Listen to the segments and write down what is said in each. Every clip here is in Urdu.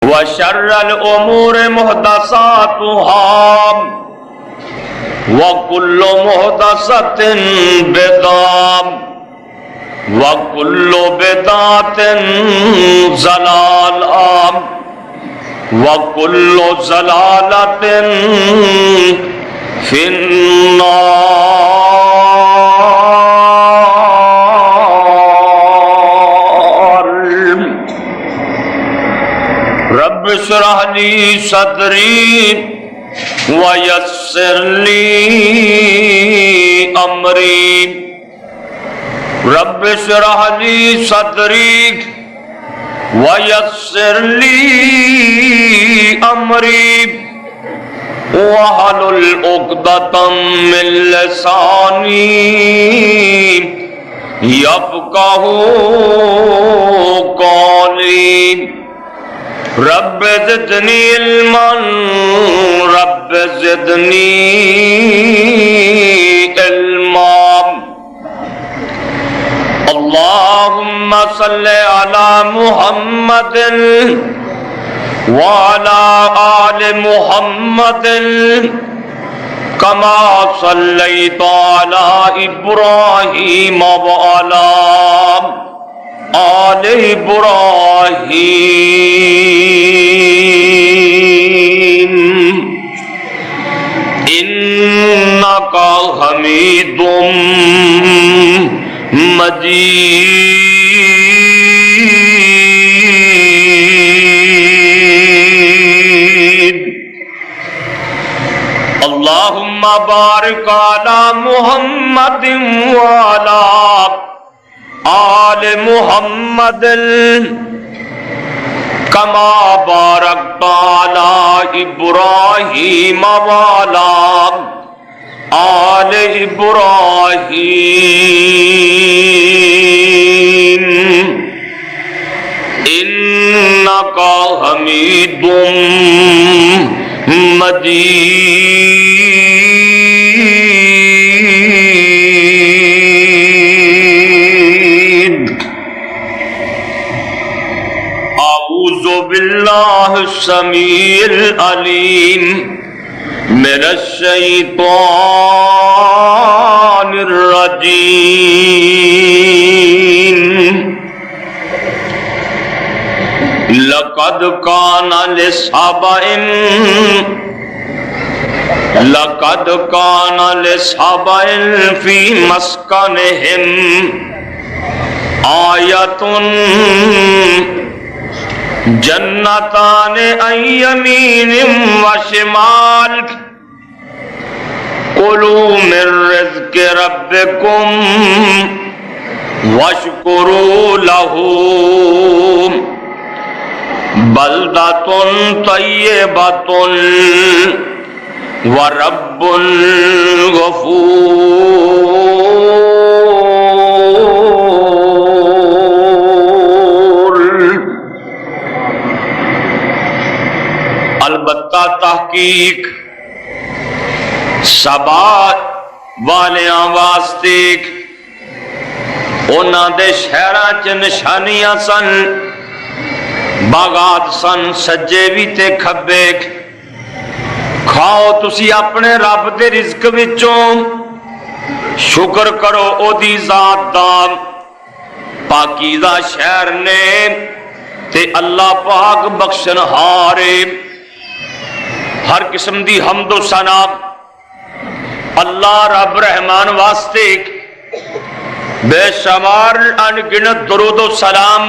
وشر الأمور محدثاتها وكل محدثة بدعة وكل بدعة ضلالة وكل ضلالة في النار. رب اشرح لي صدري ويسر لي أمري. رب اشرح لي صدري ويسر لي أمري واحلل عقدة من لساني يفقهوا قولي. رب زدني علما رب زدني علما. اللهم صل على محمد وعلى آل محمد كما صليت على إبراهيم وعلى آل إبراهيم إنك حميد مجيد. اللهم بارك على محمد وعلى آل محمد كما باركت على إبراهيم وعلى آل إبراهيم إنك حميد مجيد. أعوذ بالله السميع العليم من الشيطان الرجيم. لقد كان لسبع في مسكنهم آية جنتان عن يمين وشمال كلوا من رزق ربكم واشكروا له بلدة طيبة ورب غفور. البتہ تحقیق سبا والیاں واسطے انہاں دے شہراں چ نشانیاں سن، باغات سن سجے بھی تے کھبے. کھاؤ تسی اپنے رب دے رزق وچوں، شکر کرو او دی ذات دا. پاکیزہ شہر نے تے اللہ پاک بخشن ہارے. ہر قسم دی حمد و ثنا اللہ رب رحمان واسطے. بے شمار انگنت درود و سلام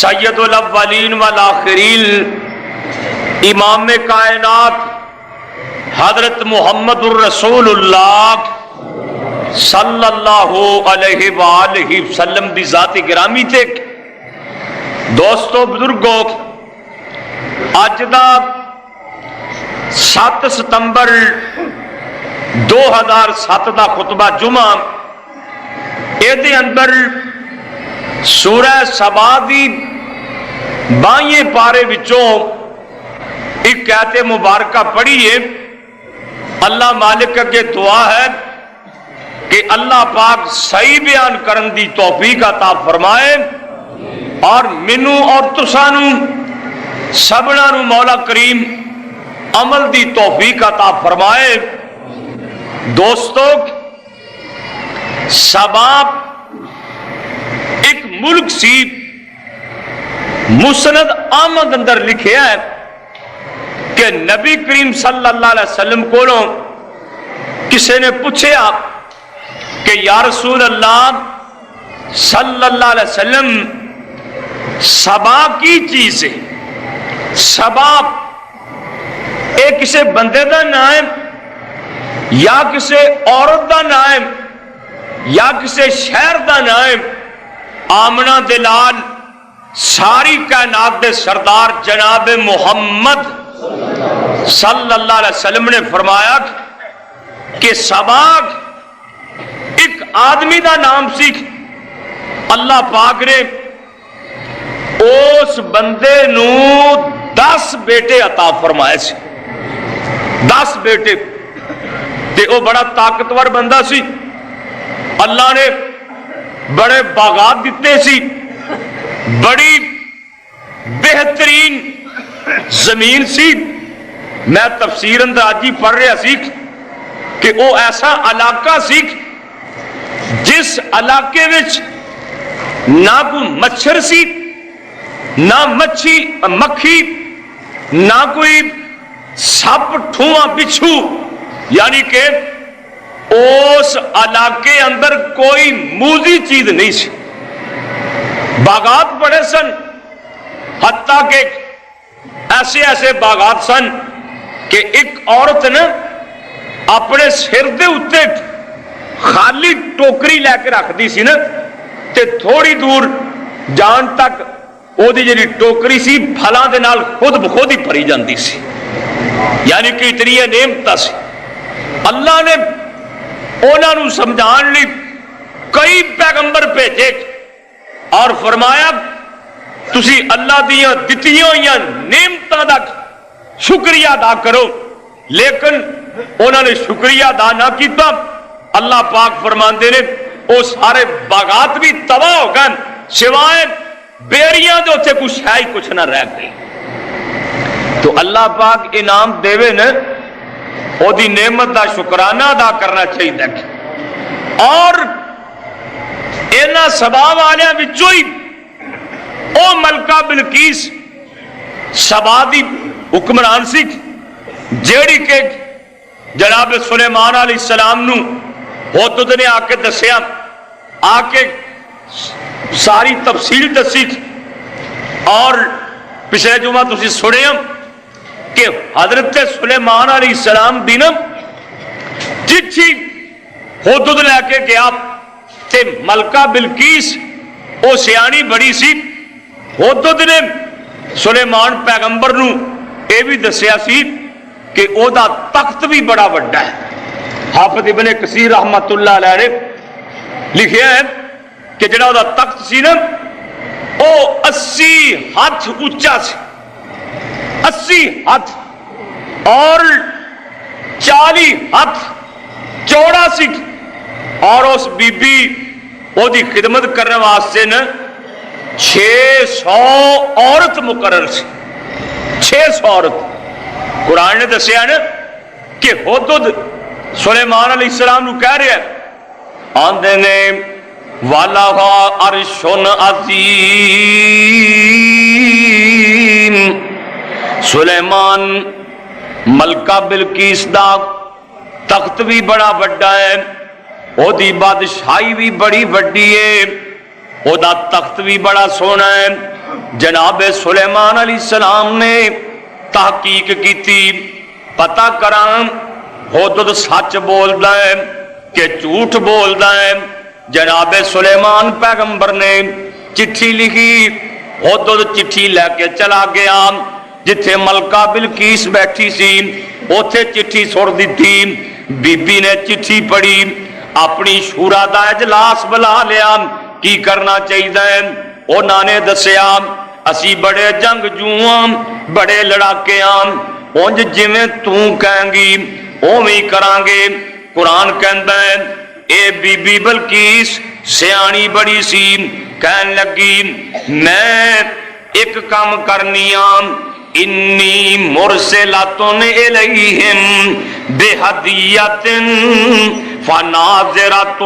سید الاولین والآخرین امام کائنات حضرت محمد الرسول اللہ صلی اللہ علیہ وآلہ وسلم دی ذات گرامی تے. دوستو بزرگو، اج دا 7 ستمبر 2007 دا خطبہ جمعہ اے دے اندر سورہ سبا دی 22 پارے وچوں ایک آیت مبارکہ پڑھیے. اللہ مالک کے دعا ہے کہ اللہ پاک صحیح بیان کرن دی توفیق عطا فرمائے اور منو اور تسانو سبنا نو مولا کریم عمل دی توفیق عطا فرمائے۔ دوستو، سبا ایک ملک سی، مسند احمد اندر لکھیا ہے کہ نبی کریم صلی اللہ علیہ وسلم کو کسی نے پوچھا کہ یا رسول اللہ صلی اللہ علیہ وسلم، سبا کی چیز ہے؟ سبا ایک کسی بندے دا نام یا کسی عورت دا نام یا کسی شہر دا نام؟ آمنہ دلال ساری کائنات دے سردار جناب محمد صلی اللہ علیہ وسلم نے فرمایا کہ سبا ایک آدمی دا نام سی۔ اللہ پاک نے اس بندے نو 10 بیٹے عطا فرمائے سی، 10 بیٹے، تے وہ بڑا طاقتور بندہ سی۔ اللہ نے بڑے باغات دیتے سی، بڑی بہترین زمین سی۔ میں تفسیر اندراجی پڑھ رہا سی کہ وہ ایسا علاقہ سی جس علاقے وچ نہ کوئی مچھر سی، نہ مکھی، نہ کوئی سپ ٹھواں بچھو، یعنی کہ اس علاقے اندر کوئی موذی چیز نہیں سی۔ باغات بڑے سن، حتیٰ کہ ایسے باغات سن کہ ایک عورت نے اپنے سر دے اتے خالی ٹوکری لے کے رکھ دی سی نا، تے تھوڑی دور جان تک وہ جی ٹوکری سی پھلاں دے نال خود بخود ہی بھری جاندی سی، یعنی کہ اتنی نعمت سی۔ اللہ نے انہاں نو سمجھان لی کئی پیغمبر بھیجے اور فرمایا تسی اللہ دیاں دتیاں ہوئیاں نعمتاں دا شکریہ ادا کرو، لیکن انہوں نے شکریہ ادا نہ کیتا۔ اللہ پاک فرماندے نے وہ سارے باغات بھی تباہ ہو گئے، سوائے بیڑیاں جو تھے کچھ ہے ہی کچھ نہ رہ گئی۔ تو اللہ پاک انعام دے نا، وہ دی نعمت دا شکرانہ ادا کرنا چاہیے۔ اور اینا سبا والیاں وچوں ہی او ملکہ بلقیس سبا دی حکمران سی، جیڑی کہ جناب سلیمان علیہ السلام نو ہدہد نے آ کے دسیا، آ کے ساری تفصیل دسی۔ اور پچھلے جمعہ تسی سنے کہ حضرت سلیمان علیہ السلام دی نا چٹھی ہدہد لے کے گیا، تے ملکہ بلقیس او سیانی بڑی سی۔ ہدہد نے سلیمان پیغمبر نو اے بھی دسیا سی کہ او دا تخت بھی بڑا بڑا ہے۔ حافظ ابن کثیر رحمت اللہ علیہ نے لکھیا ہے کہ جڑا او دا تخت سی نا او 80 ہاتھ اونچا سی، 80 ہاتھ، اور 40 ہاتھ چوڑا سی۔ اور اس بی بی او دی خدمت کرنے واسطے نا 600 عورت مقرر سی، 600 عورت۔ قرآن نے دسیا نا کہ ہدہد سلیمان علیہ السلام نو کہہ رہے ہیں، آندے نے وَلَهَا عَرْشٌ عَظِيمٌ، سلیمان ملکہ بلقیس دا تخت بھی بڑا بڑا ہے، او دی بادشاہی بھی بڑی بڑی ہے، او دا تخت بھی بڑا سونا ہے۔ جناب سلیمان علیہ السلام نے تحقیق کی تھی، پتہ کرام ہدہد سچ بولدا ہے کہ جھوٹ بولدا ہے۔ جناب سلیمان پیغمبر نے چٹھی لکھی، ہدہد چٹھی لے کے چلا گیا جتھے ملکہ بلقیس بیٹھی سی، اوتھے چٹھی سڑ دیتی۔ بی بی نے چٹھی پڑھی، اپنی شورا دا اجلاس بلا لیا، کی کرنا چاہیے؟ انہوں نے دسیا اسی بڑے جنگجو بڑے لڑاکے اونج جویں تو کہیں گی اوویں کران گے۔ قرآن کہندا ہے اے بی بی بلقیس سیانی بڑی سی، کہن لگی میں ایک کام کرنی انی مرسلۃ الیہم بہدیۃ فناظرۃ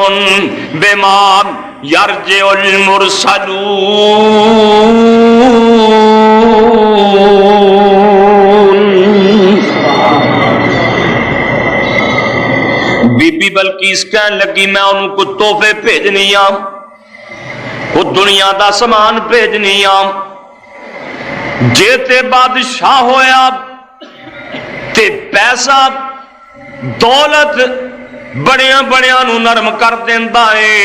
بما یرجع المرسلون۔ بی بی بلقیس کہن لگی میں انہوں کو تحفے بھیجنی ہاں، کو دنیا دا سامان بھیجنی ہاں، جے تے بادشاہ ہویا تے پیسہ دولت بڑیاں بڑیاں نو نرم کر دیندا ہے،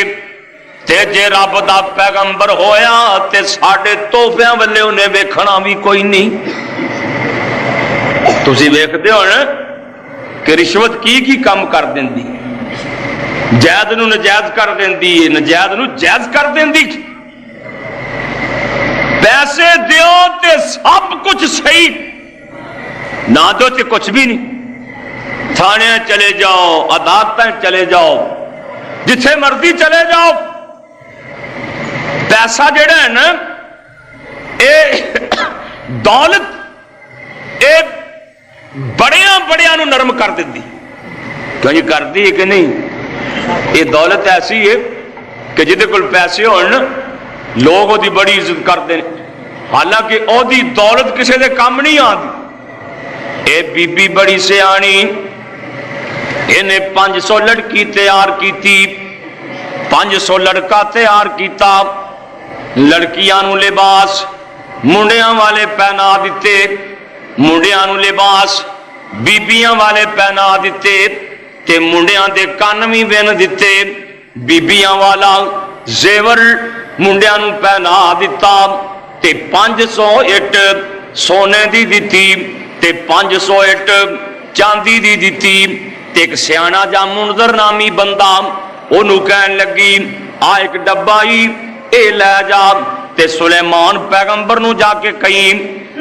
تے جے رب دا پیغمبر ہویا تے ساڈے تحفیاں والے انہیں ویکھنا بھی کوئی نہیں۔ تسی ویکھدے ہو نا کہ رشوت کی کم کر دیندی، جائز نو نجائز کر دیندی، نجائز نو جائز کر دیندی۔ پیسے دیو تے سب کچھ صحیح، نہ دو تے کچھ بھی نہیں۔ تھانے چلے جاؤ، عدالتیں چلے جاؤ، جتھے مرضی چلے جاؤ، پیسہ جڑا ہے نا اے دولت اے بڑیاں بڑیاں نو نرم کر دیندی۔ کیوں جی کر دی کہ نہیں؟ یہ دولت ایسی ہے کہ جدے کول پیسے ہون لوگ وہ دی بڑی عزت کرتے ہیں، حالانکہ وہ دی دولت کسی دے کام نہیں آتی۔ اے بی بی بڑی سیانی، انہیں 500 لڑکی تیار کی تھی، 500 لڑکا تیار کیتا، لڑکیاں نو لباس منڈیاں والے پہنا دیتے، منڈیاں نو لباس بیبیاں والے پہنا دیتے، تے منڈیاں دے کان بھی وین دیتے، بیبیاں والا زیور منڈیاں نو پہنا دیتا، تے 500 اٹ سونے دی دیتی، تے 500 اٹ چاندی دی دیتی۔ تے ایک سیانا جا منظر نامی بندہ انہوں کہن لگی آ ایک ڈبائی اے لے جا، تے سلیمان پیغمبر نو جا کے کہیں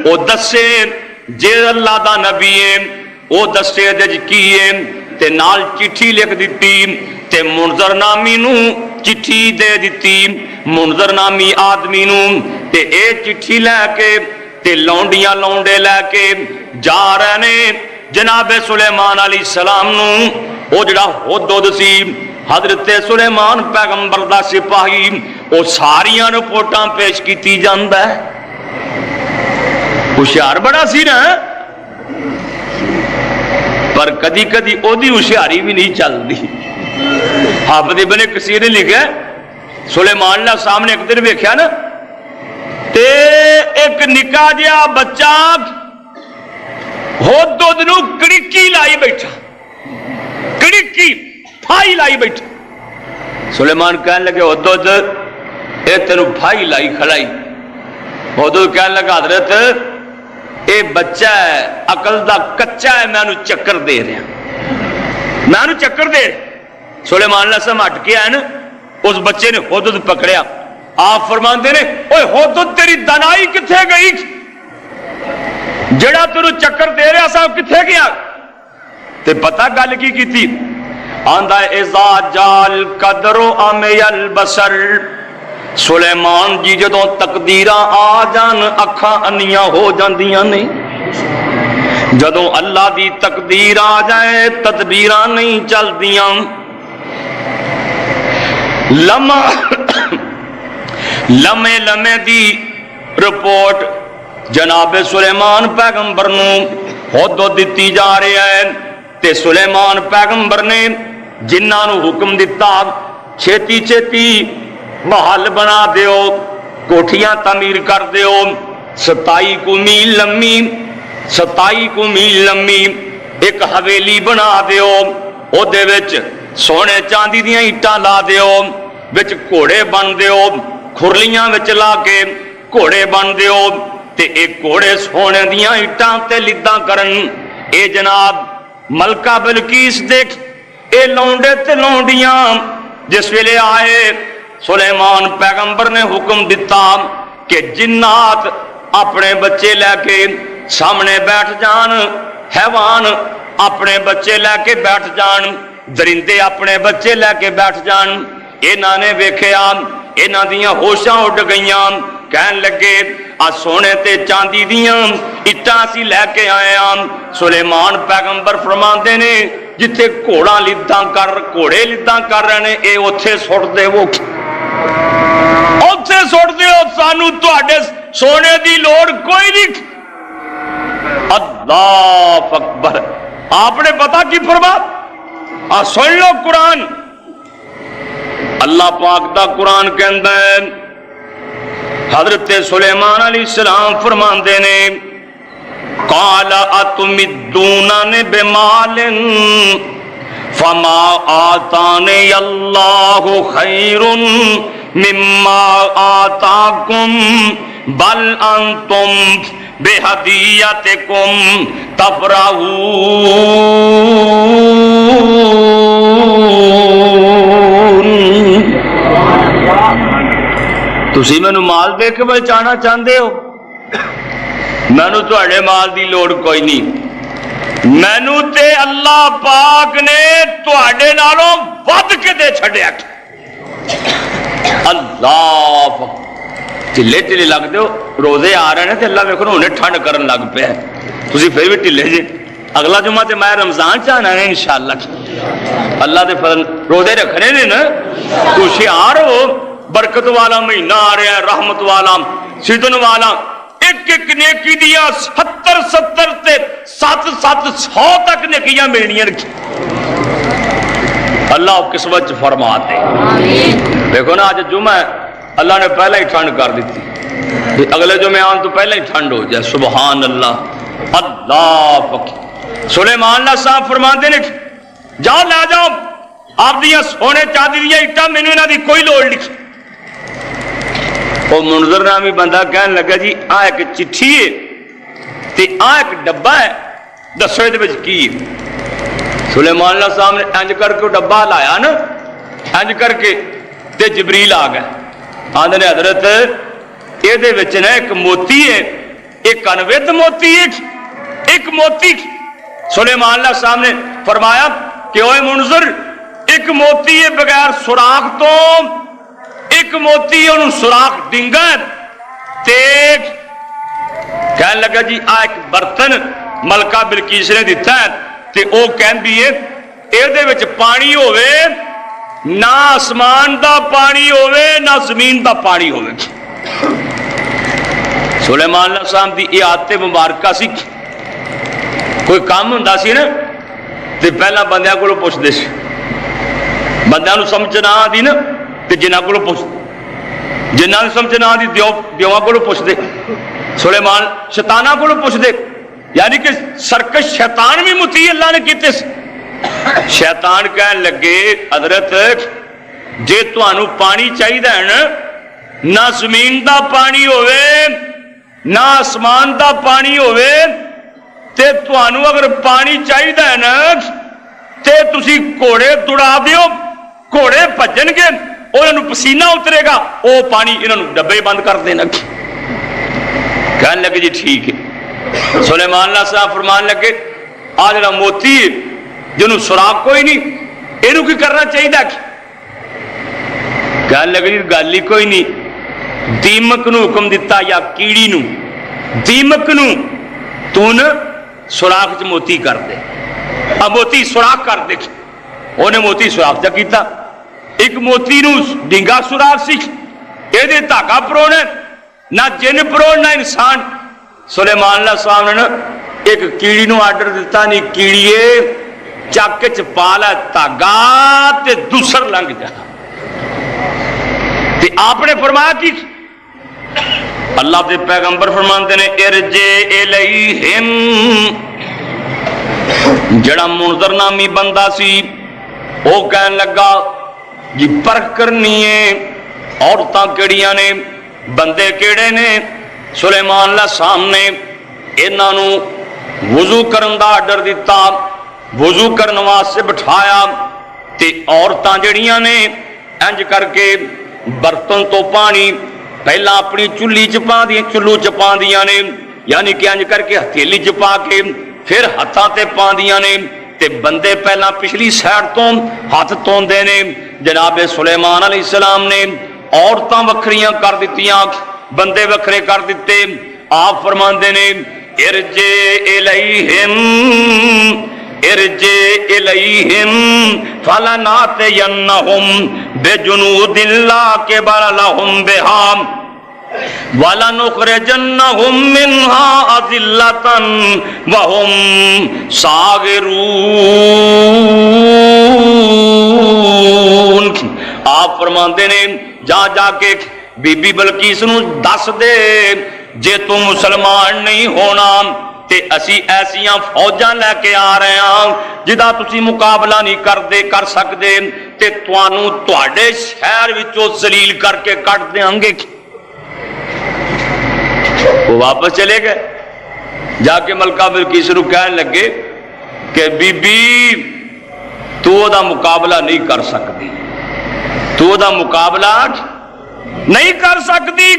او دسے جے اللہ دا نبی ہے، او دسے دج کیے، تے نال چٹھی لکھ دیتی، تے منظر نامی نو چٹھی دے دیتی، منظر نامی آدمی نو، تے اے چٹھی لے کے تے لونڈیاں لونڈے لے کے جا رہے نے جناب سلیمان علیہ السلام نو۔ او جڑا حدود سی حضرت سلیمان پیغمبر دا سپاہی، او ساریاں رپورٹاں پیش کیتی جاندا ہے۔ ہوشیار بڑا سی نا، پر کدی کدی او دی ہوشیاری بھی نہیں چلدی۔ حافظ ابن کثیر نے لکھا سلیمان اللہ سامنے ایک دن ویکھیا نا تے ایک نکا جہا بچہ حدود نو کڑکی لائی بیٹھا، کڑکی پھائی لائی بیٹھا۔ سلیمان کہنے لگے حدود اے تینو پھائی لائی کھڑائی۔ حدود کہنے لگا حضرت اے بچہ ہے، عقل دا کچا ہے، میں انہوں چکر دے رہا، میں انہوں چکر دے رہا۔ سلیمان اللہ سے ہٹ کے آئے نا، اس بچے نے حدود پکڑیا، آپ فرماندے نے اوے حدود تیری دنائی کتھے گئی؟ جڑا تینو چکر دے رہا صاحب کتھے گیا؟ تے پتہ گل کی تھی؟ آندہ اذا جال قدر امی البصر، سلیمان جی جدوں تقدیراں آ جان اکھاں انیاں ہو جاندیاں نہیں، جدوں اللہ دی تقدیر آ جائے تدبیراں نہیں چل دیاں۔ لمے لمے دی رپورٹ جناب سلیمان پیغمبر نو حدود دیتی جا رہی ہے، تے سلیمان پیغمبر نے جنہاں نو حکم دیتا چھیتی چھیتی محل بنا دیو، کوٹھیاں تعمیر کر دیو، 27 کو میل لمبی ایک حویلی بنا دیو، او دے وچ سونے چاندی دیاں اٹاں لا دیو، وچ گھوڑے بن دیو، کھرلیاں وچ لا کے گھوڑے بن دیو، تے ایک گھوڑے سونے دیاں اٹاں تے لداں کرن۔ اے جناب ملکہ بلقیس دیکھ اے لونڈے تے لونڈیاں جس ویلے آئے سلیمان پیغمبر نے حکم دیتا کہ جنات اپنے بچے لے کے سامنے بیٹھ جان، حیوان اپنے بچے لے کے بیٹھ جان، درندے اپنے بچے لے کے بیٹھ جان۔ انہاں نے ویکھیا انہاں دیاں ہوشاں اڈ گئیاں، کہن لگے آ سونے تے چاندی دیاں اٹاں اسی لے کے آئے ہاں۔ سلیمان پیغمبر فرماندے نے جتھے گھوڑا لیداں گھوڑے لیداں کر رہے نے اے اوتھے سٹ دے، وہ اوتھے سٹ دے، سانو تہاڈے سونے دی لوڑ کوئی نہیں۔ اللہ اکبر۔ آپ نے پتا کی فرمایا؟ سن لو قرآن، اللہ پاک دا قرآن کہندا ہے حضرت سلیمان علیہ السلام فرماندے نے قال اتمدوننی بمال فما آتانی اللہ خیر مما آتاکم بل انتم بہدیتکم تفرحون۔ تسی مینوں مال دے کے بچانا چاہتے ہو؟ مینوں تہاڈے مال دی لوڑ کوئی نہیں، مینوں تے اللہ پاک نے تہاڈے نالوں ود کے دے چھڈیا۔ اللہ ٹھلے ٹھلے لگتے ہو، روزے آ رہے ہیں تو اللہ ویکھو انہیں ٹھنڈ کرن لگ پیا، تسی پھر بھی ٹھلے جے۔ اگلا جمعہ تے میں رمضان چاہنا ہے انشاءاللہ، اللہ دے فضل روزے رکھنے نے نا، تو ہوشیار ہو، برکت والا مہینہ آ رہا ہے، رحمت والا، سیدن والا، ایک ایک نیکی دیا 70 تے 700 تک نیکیاں ملنیاں۔ اللہ قسمت فرما دے۔ دیکھو نا آج جمعہ ہے، اللہ نے پہلے ہی ٹھنڈ کر دیتی، اگلے جمعے آن تو پہلے ہی ٹھنڈ ہو جائے۔ سبحان اللہ، اللہ فقیر۔ سلیمان اللہ صاحب فرماندے نے جاؤ لے جاؤ آپ دیا سونے چاندی دیا اٹا، مینوں انہاں دی کوئی لوڑ نہیں۔ وہ منظر نامی بندہ کہنے لگا جی آ ایک چٹھی ہے تے آ ایک ڈبہ ہے، دسو یہ کی؟ سلیمان اللہ صاحب نے انج کر کے ڈبہ لایا نا، انج کر کے تے جبریل آ گئے، آندے نے حضرت یہ ایک موتی ہے، ایک انوید موتی ہے، ایک موتی۔ سلیمان اللہ صاحب نے فرمایا کہ اوے منظر، ایک موتی ہے بغیر سوراخ تو، ایک موتی ہے انہوں سوراخ ڈنگا ہے تے کہنے لگا جی آ ایک برتن ملکہ بلقیس نے دیتا ہے تے او کہندی ہے اے دے وچ پانی ہوئے، نہ آسمان دا پانی ہوئے نہ زمین دا پانی ہوئے۔ سلیمان اللہ صاحب دی یہ عادت مبارکہ سی، کوئی کام ہوندا سی نا تے پہلا بندیاں کولوں پوچھدے سی، بندیاں نوں سمجھ نہ آندی نا تے جنہاں کولوں پوچھدے، جنہاں نوں سمجھ نہ آندی دیواں کولوں پوچھدے، سلیمان شیطاناں کولوں پوچھدے، یعنی کہ سرکش شیطان بھی مطیع اللہ نے کیتے سی۔ شیطان کہنے لگے حضرت جے تانوں پانی چاہیے نا، نہ زمین دا پانی ہوئے نہ آسمان دا پانی ہوئے تے تانوں اگر پانی چاہیے نا تے تسی گھوڑے دوڑا دیو، گھوڑے بھجن گے، انہوں پسینہ اترے گا، وہ پانی انہوں ڈبے بند کر دینا۔ کہنے لگے جی ٹھیک ہے۔ سلیمان اللہ صاحب فرمان لگے آ جڑا موتی ہے جنہوں سراغ کوئی نہیں، اینو کی کرنا چاہیے؟ کہنے لگے جی گل ہی کوئی نہیں، دیمک نو حکم دیتا یا کیڑی نو، دیمک نو تو نا سوراخ چ موتی کر دے، اب موتی سوراخ کر دے، انہیں موتی سوراخ چا کیتا، ایک موتی نو ڈنگا سوراخ سی، یہ دے دھاگا پروڑ ہے، نہ جن پروڑ نہ انسان۔ سلیمان اللہ صاحب نے نا ایک کیڑی نو آرڈر دیتا، نہیں کیڑیے چک چ پالا دھاگا تے دوسر لنگ جا۔ تے آپ نے فرمایا کہ اللہ دے پیغمبر فرماندے نے ارجع الیہم، جڑا منظر نامی بندہ سی وہ کہنے لگا جی پرکھ کرنی ہے عورتاں کیڑیاں نے، بندے کیڑے نے۔ سلیمان اللہ سامنے انہاں نو وضو کرن دا آرڈر دیتا، وضو کرن واسطے بٹھایا تے عورتاں جڑیاں نے انج کر کے برتن تو پانی پہلا اپنی چلی چ پا دیاں، چلو چ پا دیاں نے، یعنی کہ انج کر کے ہتھیلی چ پا کے پھر ہتھاں تے پا دیاں نے تے بندے پہلا پچھلی سائڈ تو ہاتھ توندے نے۔ جناب سلیمان علیہ السلام نے عورتاں وکھریاں کر دتیاں، بندے وکھرے کر دیتے. آپ فرماندے نے ارجع الیہم ارجع الیہم فلناتینہم بجنود لا قبل لہم بہا وَلَنُخْرِجَنَّهُم مِّنْهَا أَذِلَّةً وَهُمْ صَاغِرُونَ. آپ فرماندے نے جا جا کے بی بی بلقیس نو دس دے جے تو مسلمان نہیں ہونا تے اسی ایسیاں فوجاں لے کے آ رہے ہیں جدا تسی مقابلہ نہیں کر سکتے تے توانوں تواڈے شہر وچوں ذلیل کر کے کٹ دیاں گے. وہ واپس چلے گئے. جا کے ملکہ بلقیس نو کہنے لگے کہ بی بی تو دا مقابلہ نہیں کر سکتی, تو دا مقابلہ نہیں کر سکتی.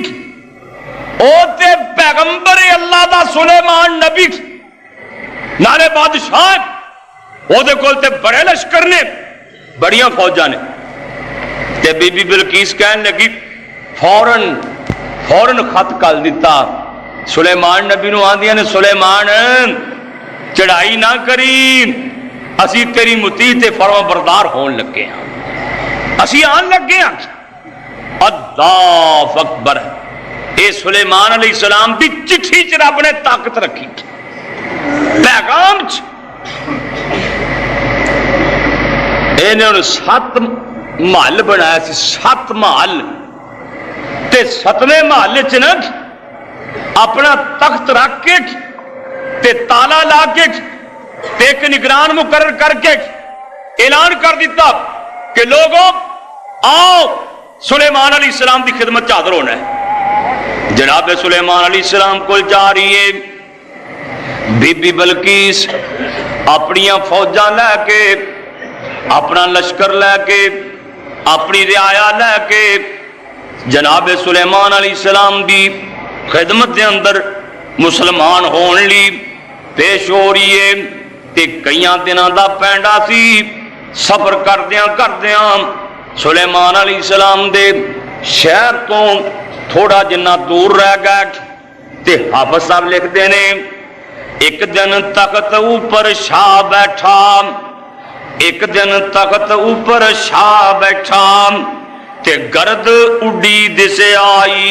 او تے پیغمبر اللہ دا سلیمان نبی نالے بادشاہ او دے کول تے بڑے لشکر نے بڑیاں فوجاں نے. تے بی بی بلقیس کہنے لگی فوراً خط کل دیتا سلیمان نبی نو. آندیاں نے سلیمان چڑھائی نہ کری, اسی تیری مطیع تے فرما بردار ہون لگے ہیں, اسی آن لگے ہیں. اللہ اکبر. اے سلیمان علیہ السلام دی چٹھی چ رب نے طاقت رکھی, پیغام چ انہوں نے 7 محل بنایا سی. 7 محل تے 7ویں محل چ نا اپنا تخت رکھ کے تے تالا لا کے تے ایک نگران مقرر کر کے اعلان کر دیتا کہ لوگوں آؤ سلیمان علیہ السلام دی خدمت حاضر ہونا ہے. جناب سلیمان علیہ السلام کو جا رہی ہے بی بی بلقیس اپنی فوجاں لے کے اپنا لشکر لے کے اپنی رعایا لے کے جناب سلیمان علیہ السلام دی خدمت دے اندر مسلمان ہون لی پیش ہو رہی ہے. تے کئیاں دنوں دا پینڈا سی. سفر کردیاں سلیمان علیہ السلام دے شہر تو تھوڑا جنہ دور رہ گئے تے حافظ صاحب لکھ دینے ایک دن تخت اوپر شاہ بیٹھا, ایک دن تخت اوپر شاہ بیٹھا تے گرد اڈی دسے آئی.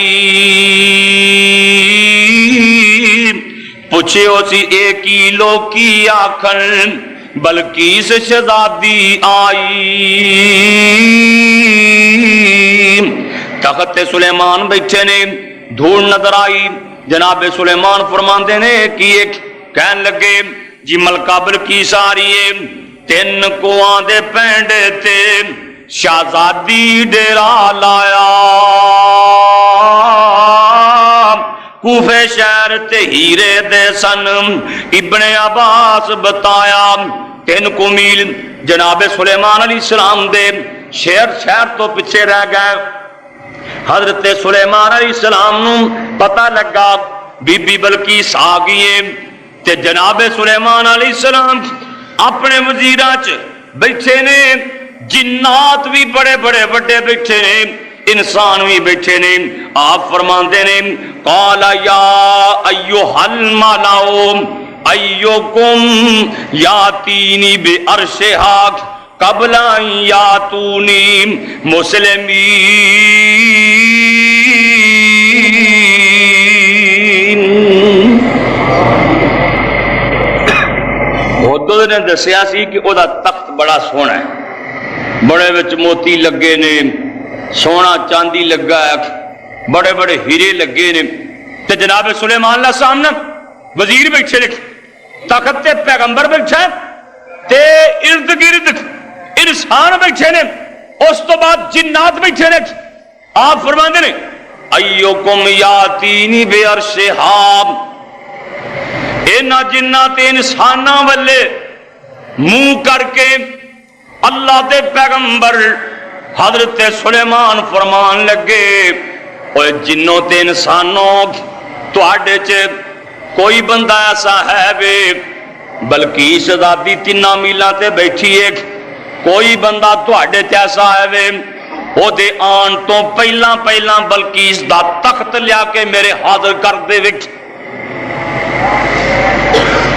پوچھے ہو سی ایک ہی لوکی آکھن بلقیس شہزادی آئی. تخت سلیمان بیٹھے نے دھوڑ نظر آئی. جناب سلیمان فرماندے نے کی ایک کہن لگے جی ملکہ بلقیس آ رہی ہے 3 کوہاں دے پینڈے تے شہزادی ڈیرا لایا. کوفے شہر تے ہیرے دے سن ابن عباس بتایا. 3 کو میل جناب سلیمان علیہ السلام دے شہر تو پیچھے رہ گئے. حضرت سلیمان علیہ السلام نو پتہ لگا بی بی بلقیس آ گئی ہے تے جناب سلیمان علیہ السلام اپنے وزیراں چ بیٹھے نے, جنات بھی بڑے بڑے بیٹھے نے, انسان بھی بیٹھے نے. آپ فرماندے نے قال یا ایھا الملأ ایکم یاتینی بعرشھا قبل ان یاتونی مسلمین. حدود نے دسیا سی کہ او دا تخت بڑا سونا ہے, بڑے وچ موتی لگے نے, سونا چاندی لگا ہے, بڑے بڑے ہیرے لگے نے. تے جناب سلیمان علیہ السلام نے وزیر بیٹھے نے, تخت تے پیغمبر بیٹھے تے ارد گرد انسان بیٹھے نے, اس تو بعد جنات بیٹھے نے. آپ فرماندے نے ایوکم یاتینی بعرشھا, اینا جنات انساناں والے منہ کر کے اللہ دے پیغمبر حضرت سلیمان فرمان لگے اوے جنوں تے انسانوں تواڈے چ کوئی بندہ ایسا ہے وے بلقیس شہزادی 3 میلاں تے بیٹھی ہے, کوئی بندہ تواڈے تے ایسا ہے وے او دے آن تو پہلا پہلا بلقیس دا تخت لیا کے میرے حاضر کر دے وچ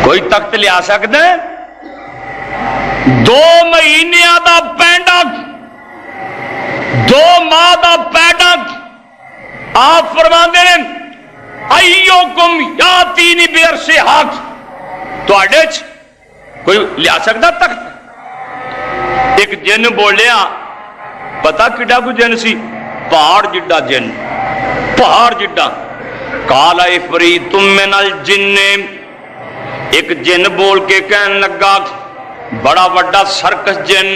کوئی تخت لیا سکتا ہے؟ 2 مہینیاں دا پینڈا 2 ماہ دا پینڈا آپ فرماندے ہیں ایوکم یاتینی بیرشہا تواڈے چ کوئی لیا سکتا تخت؟ ایک جن بولیا پتا کڈا کو جن سی پہاڑ جڈا جن پہاڑ جڈا قال عفریت من الجن ایک جن بول کے کہن لگا بڑا وڈا سرکس جن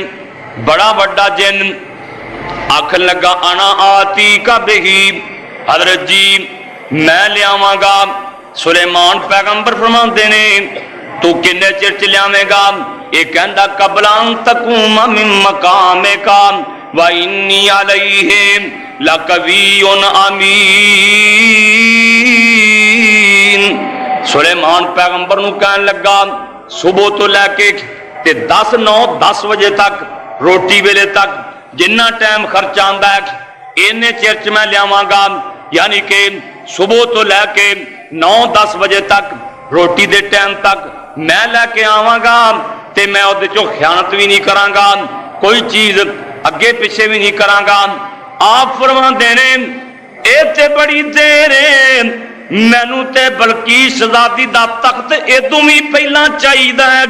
بڑا وڈا جن آکھن لگا انا آتی کا بہی حضرت جی میں لیاواں گا سلیمان پیغمبر فرماندے نے تو کنے چر چ لیاویں گا یہ کہندا قبل ان تقوم من مقامک وانی علیہم لقوی امین سلیمان پیغمبر نو کہن لگا صبح تو لے کے تے 10 بجے تک روٹی ویلے تک جنہ ٹائم خرچ آندا ہے اینے چر چ میں لیاواں گا یعنی کہ صبح تو لے کے 9-10 بجے تک روٹی دے ٹائم تک میں لے کے آواں گا تے میں اودے چوں خیانت بھی نہیں کراں گا کوئی چیز اگے پیچھے بھی نہیں کراں گا آپ فرماندے نے اے تے بڑی دیر ہے مینوں تے بلقیس شہزادی دا تخت ادوں بھی پہلا چاہیدا ہے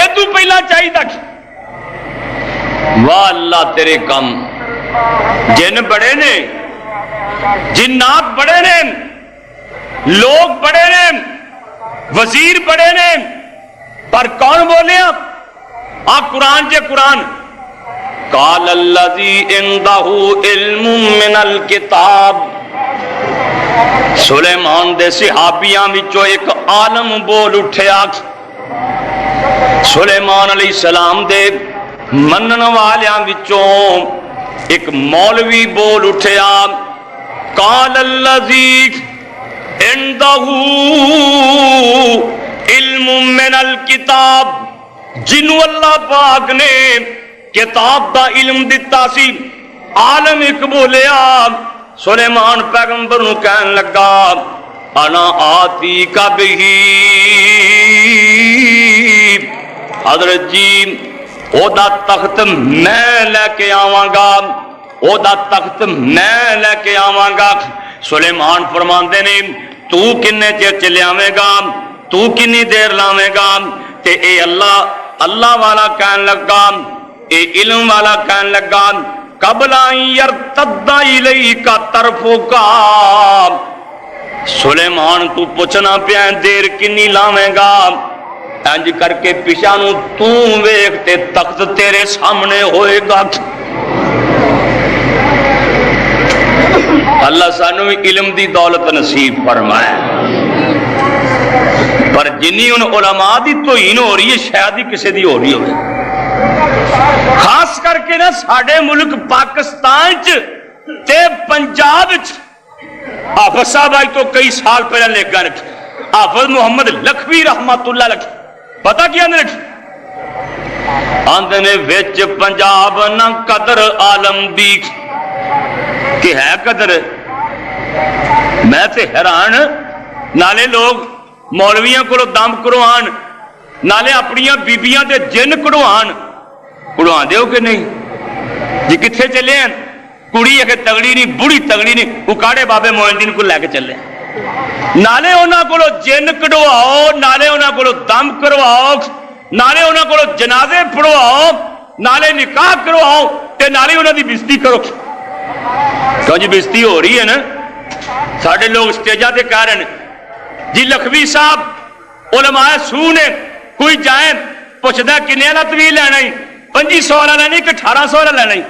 ادوں پہلا چاہیدا واہ اللہ تیرے کم جن بڑے نے جنات بڑے نے لوگ بڑے نے وزیر بڑے نے پر کون بولے آپ قرآن جے قرآن قال الذی عنده علم من الکتاب سلیمان دے صحابیاں وچوں ایک عالم بول اٹھیا سلیمان علیہ السلام دے منن والیاں وچوں ایک مولوی بول اٹھیا قال الذی عنده علم من الکتاب جنو اللہ پاک نے کتاب دا علم دیتا سی عالم ایک بولیا سلیمان پیغمبر نو کہن لگا انا آتی کا بہی حضرت جی او دا تخت میں لے کے آواں گا او دا تخت میں لے کے آواں گا سلیمان فرماندے نے تو کنے چر چلے آویں گا تو کنی دیر لاویں گا تے اے اللہ والا کہن لگا اے علم والا کہن لگا قبل ان یرتد الیک طرفک سلیمان تو پوچھنا پیا دیر کنی لاویں گا انج کر کے پیچھے نو تو ویکھ تے تخت تیرے سامنے ہوئے گا اللہ سانو علم دی دولت نصیب فرمائے پر جنی ان علماء دی توہین ہو رہی ہے شاید ہی کسی دی ہو رہی ہوئے خاص کر کے نا ساڑھے ملک پاکستان چ تے پنجاب چ حافظ صاحب آئی تو کئی سال پہلے لے گا رکھ حافظ محمد لکھوی رحمت اللہ لکھ پتہ کیا نے رکھ آندھنے ویچ پنجاب نہ قدر عالم دی کہ ہے قدر میں تے حیران نالے لوگ مولویاں کو دم کروان نالے اپنیاں بیبیاں دے جن کروان دے ہو کہ نہیں جی کتھے چلے ہیں کڑی ہے کہ تگڑی نہیں بڑی تگڑی نہیں اکاڑے بابے معین کو لے کے چلے نالے انہاں کو جن کڑواؤ نالے انہاں کو دم کرواؤ نالے انہاں کو جنازے پڑھواؤ نالے نکاح کرواؤ تے نالے انہاں دی بزتی کرو کیوں جی بزتی ہو رہی ہے نا ساڑھے لوگ اسٹیجہ تے کہہ رہے ہیں جی لکھوی صاحب علماء سو نے کوئی جائیں پوچھدا کنے والا طویل لینا ہی 2500 والا لینا ہی کہ 1800 والا لینا ہی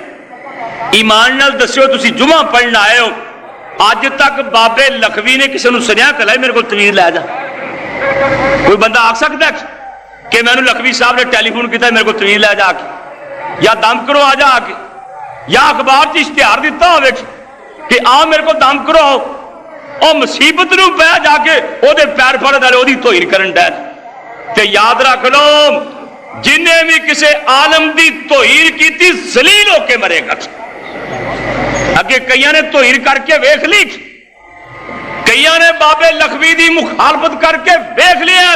ایمان نال دسیو تسی جمعہ پڑھنا آئے ہو آج تک بابے لکھوی نے کسی نے سنیا کہ لائے میرے کو طویل لے جا کوئی بندہ آکھ سکتا ہے کہ میں نے لکھوی صاحب نے ٹیلی فون کیتا ہے میرے کو طویل لے جا کے یا دم کرو آ جا کے یا اخبار چ اشتہار دیتا ہوئے کہ آ میرے کو دم کرو اور مصیبت نو پہ جا کے او دے پیر پھڑ دے او دی توہین کرن ڈے تے یاد رکھ لو جنہیں بھی کسی عالم دی توہین کی تھی ذلیل ہو کے مرے گا. اگے کئیاں نے توہین کر کے ویکھ لی, کئیاں نے بابے لکھوی دی مخالفت کر کے ویکھ لیا,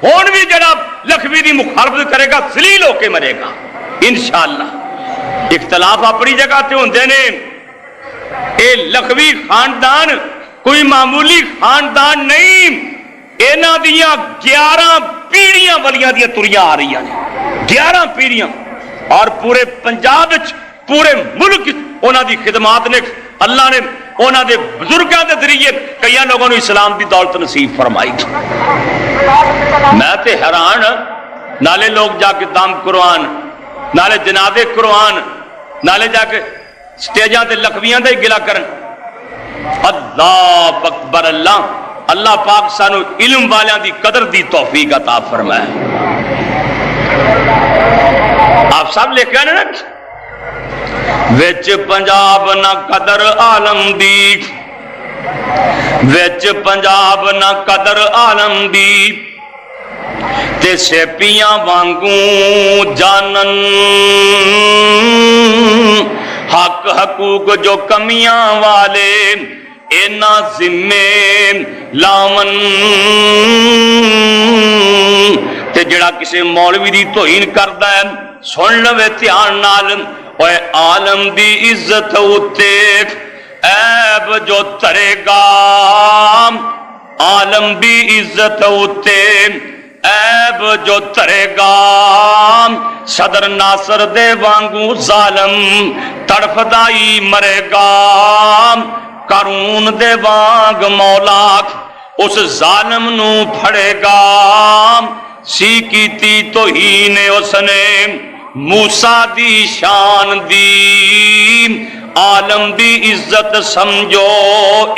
ہون بھی جڑا لکھوی دی مخالفت کرے گا ذلیل ہو کے مرے گا انشاءاللہ. اختلاف اپنی جگہ تے ہوندے نے. اے لکھوی خاندان کوئی معمولی خاندان نہیں, اینا دیاں 11 پیڑیاں ولیاں دیاں تریاں آ رہی ہیں, 11 پیڑیاں, اور پورے پنجاب وچ پورے ملک انہاں دی خدمات نے اللہ نے انہاں دے بزرگاں دے ذریعے کئی لوگوں نے اسلام دی دولت نصیب فرمائی. میں تے حیران, نالے لوگ جا کے دم قرآن, نالے جنازے قرآن, نالے جا کے سٹیجاں تے لکھویاں دے گلا کرن. اللہ اکبر اللہ, اللہ پاک سانو علم والیاں دی قدر دی توفیق عطا فرمائے. آپ سب لے کے آنے نا, وچ پنجاب نہ قدر عالم دی, وچ پنجاب نہ قدر عالم دی, تے سیپیاں وانگوں جانن حق حقوق جو کمیاں والے اینا ذمے لاون. تے جڑا کسی مولوی دی توہین کردا ہے سن لوے دھیان نال, اوے عالم دی عزت اتے عیب جو ترے گا, عالم دی عزت اتے عیب جو ترے گا, صدر ناصر دے وانگو ظالم تڑفدائی مرے گا, قارون دے وانگ مولا اس ظالم نو پھڑے گا. سی کیتی توہین اس نے موسیٰ دی شان دی, عالم دی عزت سمجھو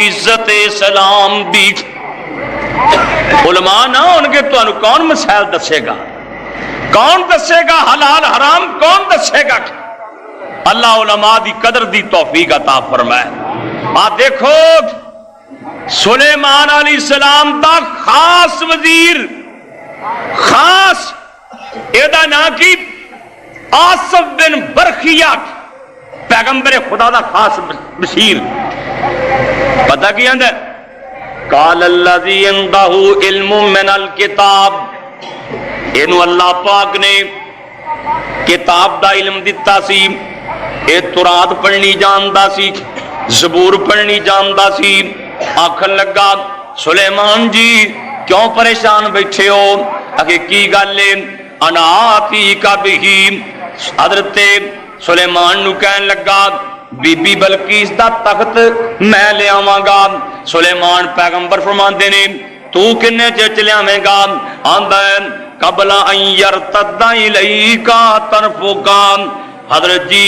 عزت اسلام دی. علماء نہ ہون گے تو انہوں کون مسائل دسے گا, کون دسے گا حلال حرام, کون دسے گا. اللہ علماء دی قدر دی توفیق عطا فرمائے. آپ دیکھو سلیمان علیہ السلام دا خاص وزیر, خاص ایدہ نا کی آصف بن برخیہ, پیغمبر خدا دا خاص بشیر. پتہ کی اندر قال الذی عندہ علم من الکتاب, اینو اللہ پاک نے کتاب دا علم دیتا سی, اے تورات پڑھنی جاندا سی, زبور پڑھنی جاندا سی. آکھن لگا سلیمان جی کیوں پریشان بیٹھے ہو, اگے کی گالے انا آتی کا بھی. حضرت سلیمان نو کہن لگا بی بی بلقیس دا تخت میں لے آواں گا. سلیمان پیغمبر فرماندے نے تو کنے چلے آویں گا, آندا ہے قبل ان یرتد الیکا طرفکا. حضرت جی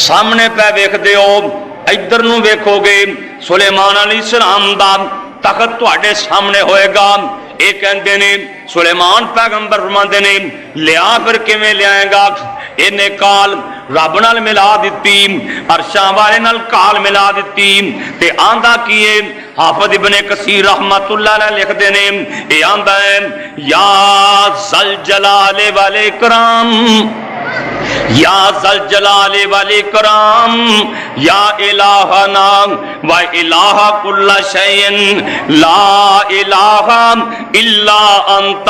سامنے پہ ویکھ دیو, ادھر نو ویکھو گے سلیمان علیہ السلام دا تخت تواڈے سامنے ہوئے گا. اے کہندے نے سلیمان پیغمبر فرماندے نے لیا پھر کیویں لیائیں گا. اینے کال رب نال ملا دتی, عرشاں والے نال کال ملا دتی. تے آندا کیے حافظ ابن کثیر رحمت اللہ علیہ لکھ دے نے, اے آندا ہے یا ذل جلال والاکرام, یا ذل جلال والاکرام, یا الہنا و الہ کل شیء لا الہ الا انت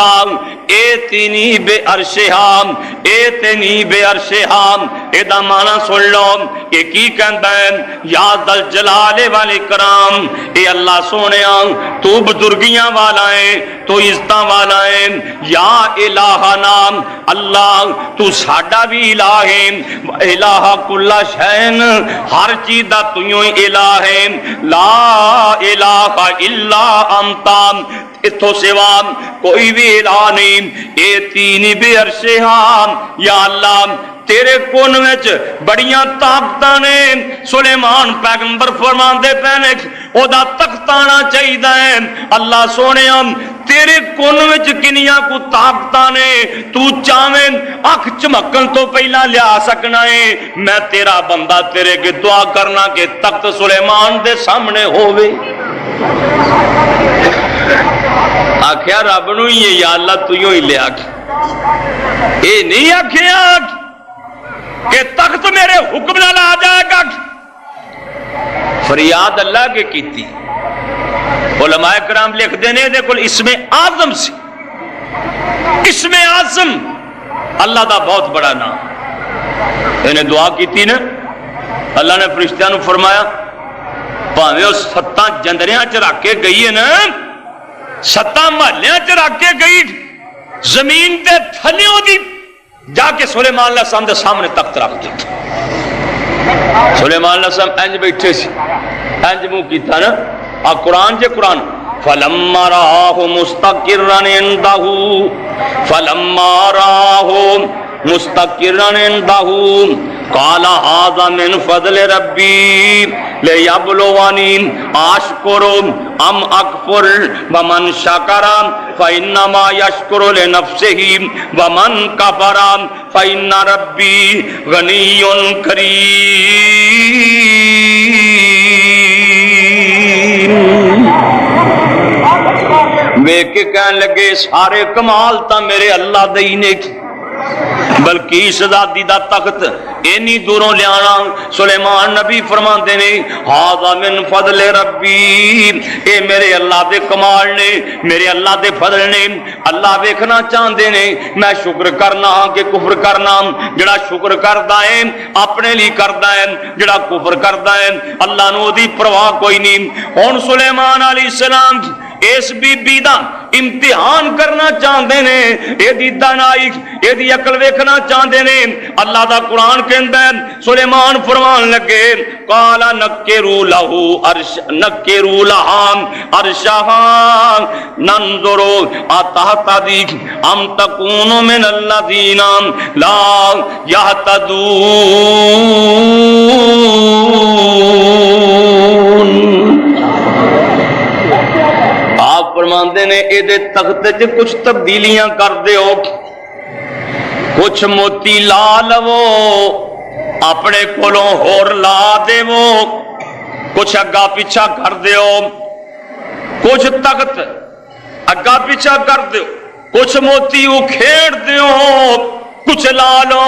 ایتنی بے عرشہا, ایتنی بے عرشہا. ایدہ معنی سن لو کہ کی کہندا ہے یا ذل جلال والاکرام, اے اللہ سونیا تو بزرگیاں والا ہے, تو عزتاں والا ہے. یا الہنا اللہ تو ساڈا بھی الہ ہے, الہ کل شین ہر چیز دا تیوں الہ ہے. لا الہ الا انت اتھو سوا کوئی بھی الہ نہیں. اے تین بے عرشہا, یا اللہ تیرے کون وچ بڑیاں طاقتاں نے. سلیمان پیغمبر فرماندے پے او دا تخت آنا چاہیدا ہے. اللہ سونیا تیرے کون وچ کنیاں کو طاقتاں نے, تو چاہویں اکھ چمکن تو پہلا لیا سکنا ہے. میں تیرا بندہ تیرے کے دعا کرنا کہ تخت سلیمان دے سامنے ہووے. آکھیا رب نو ہی یا اللہ تو ہی لیا. یہ نہیں آخیا کہ تخت میرے حکم نال آ جائے گا، فریاد اللہ کے کیتی۔ علماء کرام لکھتے ہیں دے کول اسم اعظم سی، اسم اعظم اللہ دا بہت بڑا نام۔ انہیں دعا کیتی نا، اللہ نے فرشتیاں نو فرمایا پاویں اس 7 جندریاں چ رکھ کے گئی ہے نا، 7 محلیاں چ رکھ کے گئی، زمین تے تھلیوں دی جا کے سلیمان علیہ السلام دے سامنے تخت رکھ دیتا۔ سلیمان علیہ السلام انج بیٹھے سی، انج منہ کیتا نا، آ قرآن جے قرآن فَلَمَّا رَآهُ مُسْتَقِرًّا عِندَهُ فَلَمَّا رَآهُ مُسْتَقِرًّا عِندَهُ قَالَ هَذَا مِنْ فَضْلِ رَبِّي لِيَبْلُوَنِي أَشْكُرُ أَمْ أَكْفُرُ وَمَنْ شَكَرَ فَإِنَّمَا يَشْكُرُ لِنَفْسِهِ وَمَنْ كَفَرَ فَإِنَّ رَبِّي غَنِيٌّ كَرِيمٌ۔ ویکھ کے کہنے لگے سارے کمال تا میرے اللہ دے نے، بلکیس آزادی دا تخت اینی دوروں لیانا۔ سلیمان نبی فرماندے نے ھذا من فضل ربی، اے میرے اللہ دے کمال نے، میرے اللہ دے فضل نے۔ اللہ ویکھنا چاہندے نے میں شکر کرنا کہ کفر کرنا۔ جڑا شکر کردا ہے اپنے لیے کردا ہے، جڑا کفر کردا ہے اللہ نو دی پرواہ کوئی نہیں۔ ہن سلیمان علیہ السلام اس بی بی دا امتحان کرنا چاہتے نے، اے دی دانائی اے دی عقل ویکھنا چاہتے نے۔ اللہ دا قرآن کہندا ہے سلیمان فرمان لگے قال نکروا له نکروا لها عرشها ننظر اتهتدي ام تكون من الذين لا يهتدون۔ آپ فرماندے نے اے دے تخت چ کچھ تبدیلیاں کر دیو، کچھ موتی لا لو اپنے کولوں ہور لا دیو، کچھ اگا پیچھا کر دیو، کچھ تخت اگا پیچھا کر دیو، کچھ موتی اکھیڑ دیو، کچھ لا لو۔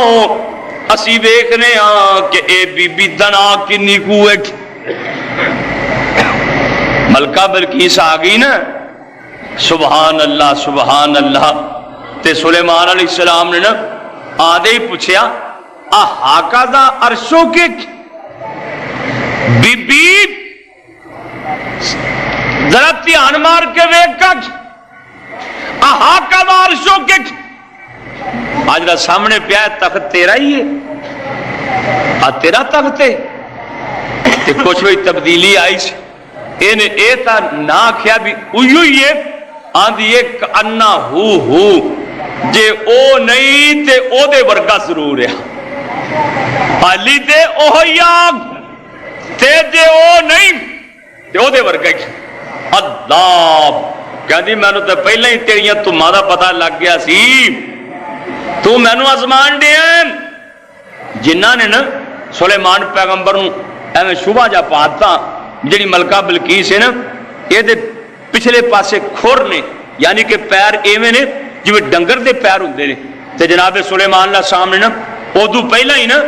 اسی ویکھنے ہاں کہ اے بی بی دنا کنی کوئے۔ ملکہ بلقیس آ گئی نا، سبحان اللہ سبحان اللہ۔ تے سلیمان علیہ السلام نے نا آدھے ہی پوچھیا احاکذا عرشک، بی بی ذرا دھیان مار کے ویکھ، احاکذا عرشک، آج دا سامنے پیا ہے تخت تیرا ہی ہے، تیرا تخت ہے۔ تے کچھ ہوئی تبدیلی آئی سی، انہیں اے تا نہ کیا بھی اویو یہ آندھی ایک انا ہو جے او نہیں تے او دے ورگا ضرور ہے، حالی تے اوہ یاگ تے جے او نہیں تے او دے ورگا ہی۔ اللہ کہندی میں نے تے پہلے ہی تیریاں تمہارا پتہ لگ گیا سی، تو میں نے آزمان دیا۔ جنہ نے نا سلیمان پیغمبر نو ایویں شبہ جا پاتا، جڑی ملکہ بلقیس ہے نا یہ دے پچھلے پاسے کھور نے، یعنی کہ پیر ایویں نے جو ڈنگر دے پیر ہوندے نے۔ تے جناب سلیمان اللہ سامنے نا ادو پہلا ہی نا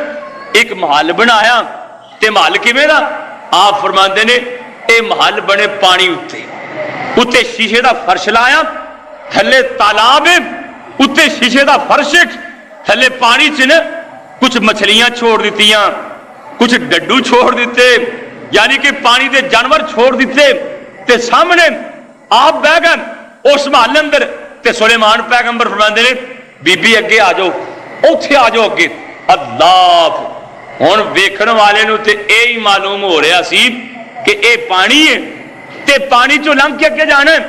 ایک محل بنایا، تے محل کیویں دا؟ آپ فرماندے نے اے محل بنے پانی اتے، اتے شیشے دا فرش لایا، تھلے تالاب ہے، اتے شیشے دا فرش، تھلے پانی سے نا کچھ مچھلیاں چھوڑ دیتیاں، کچھ ڈڈو چھوڑ دیتے، یعنی کہ پانی دے جانور چھوڑ دیتے۔ تے سامنے آپ بہ گئے اس محل اندر، تے سلیمان پیغمبر فرماندے نے بی بی اگے آ جاؤ، اوتھے آ جاؤ اگے۔ اللہ ہن ویکھن والے نو تے اے ہی معلوم ہو رہا سی کہ اے پانی ہے، تے پانی چوں لنگ کے اگے جانا ہے،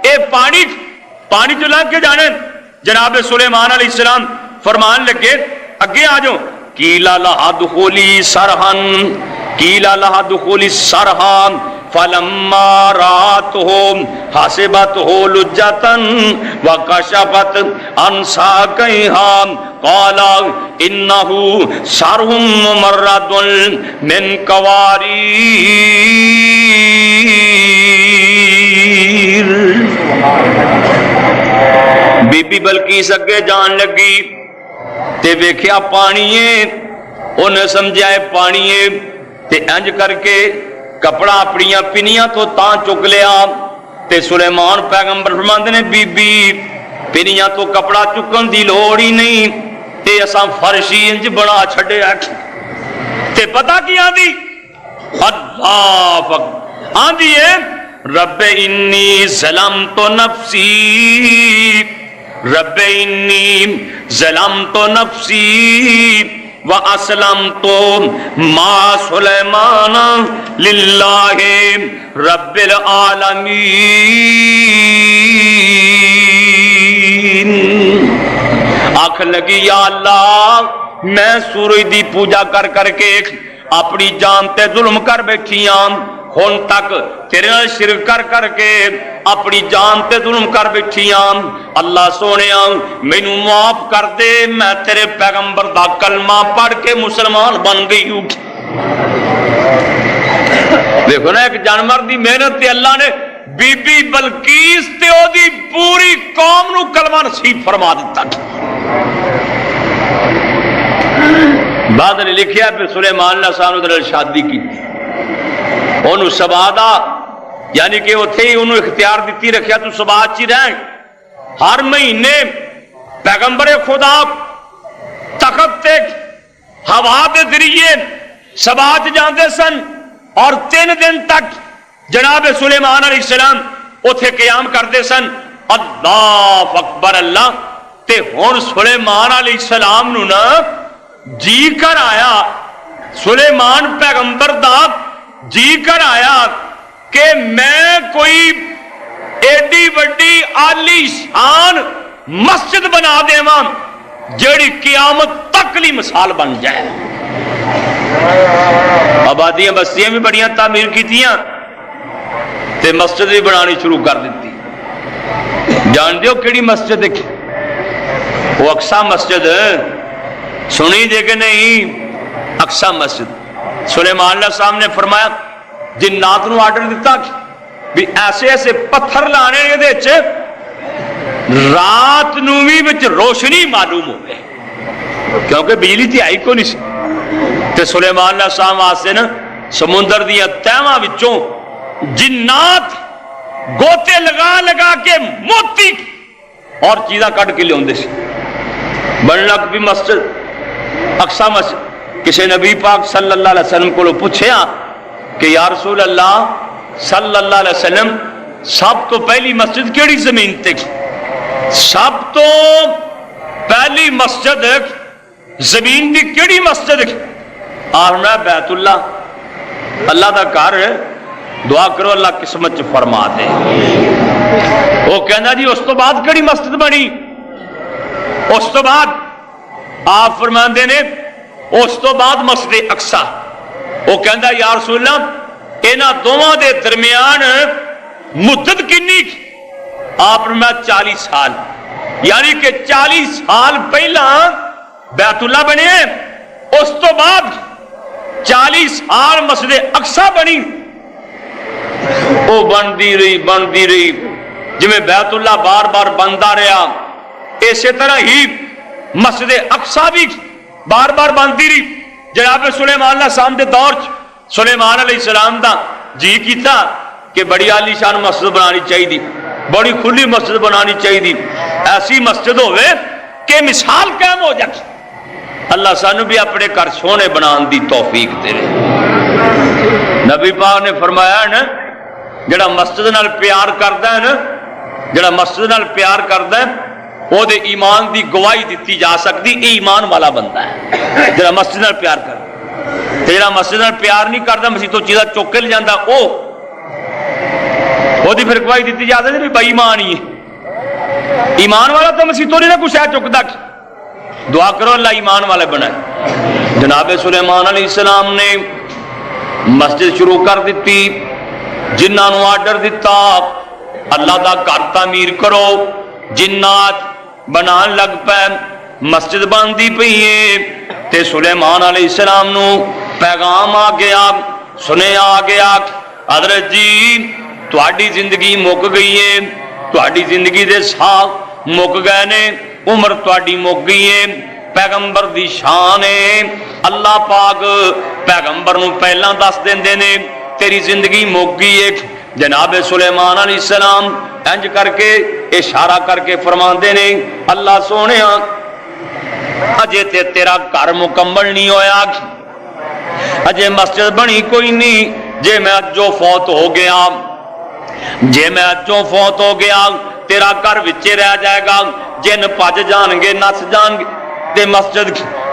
اے پانی چوں لنگ کے جانا ہے۔ جناب سلیمان علیہ السلام فرمان لگے اگے آ جاؤ، قیل لہا دخولی سرحن قیل لہا دخولی سرحن فلما راتہ حسبتہ لجتا وکشفت عن ساقیہا قال انہ سرح ممرد من قواریر۔ بی بی بلقیس اگے جان لگی، تے ویکھیا پانی ہے، انہیں سمجھا ہے پانی ہے، تے انج کر کے کپڑا اپنی پنیاں تو تاں چک لیا۔ تے سلیمان پیغمبر فرماندے نے بی بی پنیاں تو کپڑا چکن دی لوڑ ہی نہیں، تے اساں فرشی انج بنا چھڈیا۔ تے پتہ کی آندی اللہ فک آندی ہے رب انی ظلمت نفسی، رب انی ظلمت نفسی واسلمت ما سلیمان للہ رب العالمین۔ آنکھ لگی یا اللہ میں سورج دی پوجا کر کر کے اپنی جان تے ظلم کر بیٹھی ہاں، ہن تک تیرے نال شرک کر کر کے اپنی جان تے ظلم کر بیٹھی ہاں، اللہ سونیا مینوں معاف کر دے، میں تیرے پیغمبر دا کلمہ پڑھ کے مسلمان بن گئی ہوں۔ دیکھو نا ایک جانور دی محنت تے اللہ نے بی بی بلقیس تے او دی پوری قوم نو کلمہ نصیب فرما دیتا۔ بعد نے لکھیا پھر سلیمان علیہ السلام نے شادی کی، انہوں سبا دا یعنی کہ اتھے ہی انہوں اختیار دیتی رکھیا تو سبا چی رہیں، ہر مہینے پیغمبر خدا تخت تے ہوا دے ذریعے سبا چ جاندے سن، اور 3 دن تک جناب سلیمان علیہ السلام اتھے قیام کرتے سن۔ اللہ اکبر اللہ تے ہن سلیمان علیہ السلام نو نا جی کر آیا، سلیمان پیغمبر دا جی کر آیا کہ میں کوئی ایڈی وڈی عالی شان مسجد بنا دے ماں جیڑی قیامت تک لی مثال بن جائے۔ آبادیاں بستیاں بھی بڑیاں تعمیر کی تیاں تے مسجد بھی بنانی شروع کر دیتی۔ جان دیو کیڑی مسجد ہے؟ وہ اقصی مسجد سنی دے کہ نہیں؟ اقصی مسجد۔ سلیمان علیہ السلام نے فرمایا جنات نو آرڈر دیتا بھی ایسے ایسے پتھر لانے یہ دے چھے رات نوی وچ روشنی معلوم ہوئے، کیونکہ بجلی تھی آئی کو نہیں سی۔ تے سلیمان علیہ السلام آسے نا سمندر دیا تیمہ وچوں جنات گوتے لگا لگا کے موتی اور چیزاں کٹ کے لے ہوندے سی۔ بنلک بھی مسجد اقصی مسجد۔ کسی نبی پاک صلی اللہ علیہ وسلم کو پوچھیا کہ یا رسول اللہ صلی اللہ علیہ وسلم سب تو پہلی مسجد کیڑی زمین تے؟ سب تو پہلی مسجد زمین دی کیڑی مسجد؟ آرنا بیت اللہ، اللہ دا گھر ہے، دعا کرو اللہ قسمت فرما دے۔ وہ کہنا جی اس تو بعد کیڑی مسجد بنی؟ اس تو بعد آپ فرماندے نے اس تو بعد مسجد اقصی۔ وہ کہندا یا رسول اللہ انہاں دوواں دے درمیان مدت کنی؟ آپ فرمایا 40 سال، یعنی کہ 40 سال پہلا بیت اللہ بنے، اس تو بعد 40 سال مسجد اقصی بنی۔ وہ بندی رہی جویں بیت اللہ بار بار بندا رہا، اسی طرح ہی مسجد اقصی بھی بار بار بنتی رہی۔ جناب سلیمان علیہ السلام دے دور سلیمان علیہ السلام دا جی کیتا کہ بڑی عالی شان مسجد بنانی چاہیے، بڑی کھلی مسجد بنانی چاہیے، ایسی مسجد ہوئے کہ مثال قائم ہو جائے۔ اللہ سانو بھی اپنے گھر سونے بنان دی توفیق دے رہے۔ نبی پاک نے فرمایا نا جڑا مسجد نال پیار کردا ہے نا، جڑا مسجد نال پیار کردا ہے وہ دے ایمان دی گواہی دیتی جا سکتی، اے ایمان والا بندہ ہے جڑا مسجد نال پیار کردا۔ تے جڑا مسجد نال پیار نہیں کردا، مسجد تو چیزاں چوک کے لے جاندا، وہ دی پھر گواہی دیتی جا سکتی بھی بے ایمان ہی ہے۔ ایمان والا تو مسجد تو نہیں نہ کچھ ہے چکدا۔ دعا کرو اللہ ایمان والے بنائے۔ جناب سلیمان علیہ السلام نے مسجد شروع کر دیتی، جنہاں نو آرڈر دیتا اللہ دا گھر تعمیر کرو، جنات بنان لگ پے، مسجد باندھی پئی ہے۔ تے سلیمان علیہ السلام نو پیغام آ گیا، سنے آ گیا حضرت جی تہاڈی زندگی مک گئی ہے، تہاڈی زندگی دے سال مک گئے نے، عمر تہاڈی مک گئی ہے۔ پیغمبر دی شان ہے۔ اللہ پاک پیغمبر نو پہلا دس دیندے نے تیری زندگی مک گئی ہے۔ جناب سلیمان علیہ السلام انج کر کے اشارہ کر کے فرماندے نے اللہ سونیا اجے تے تیرا گھر مکمل نہیں ہویا، اجے مسجد بنی کوئی نہیں، جے میں اجوں فوت ہو گیا، جے میں اجوں فوت ہو گیا تیرا گھر وچے رہ جائے گا، جن بھج جان گے نس جان گے تے مسجد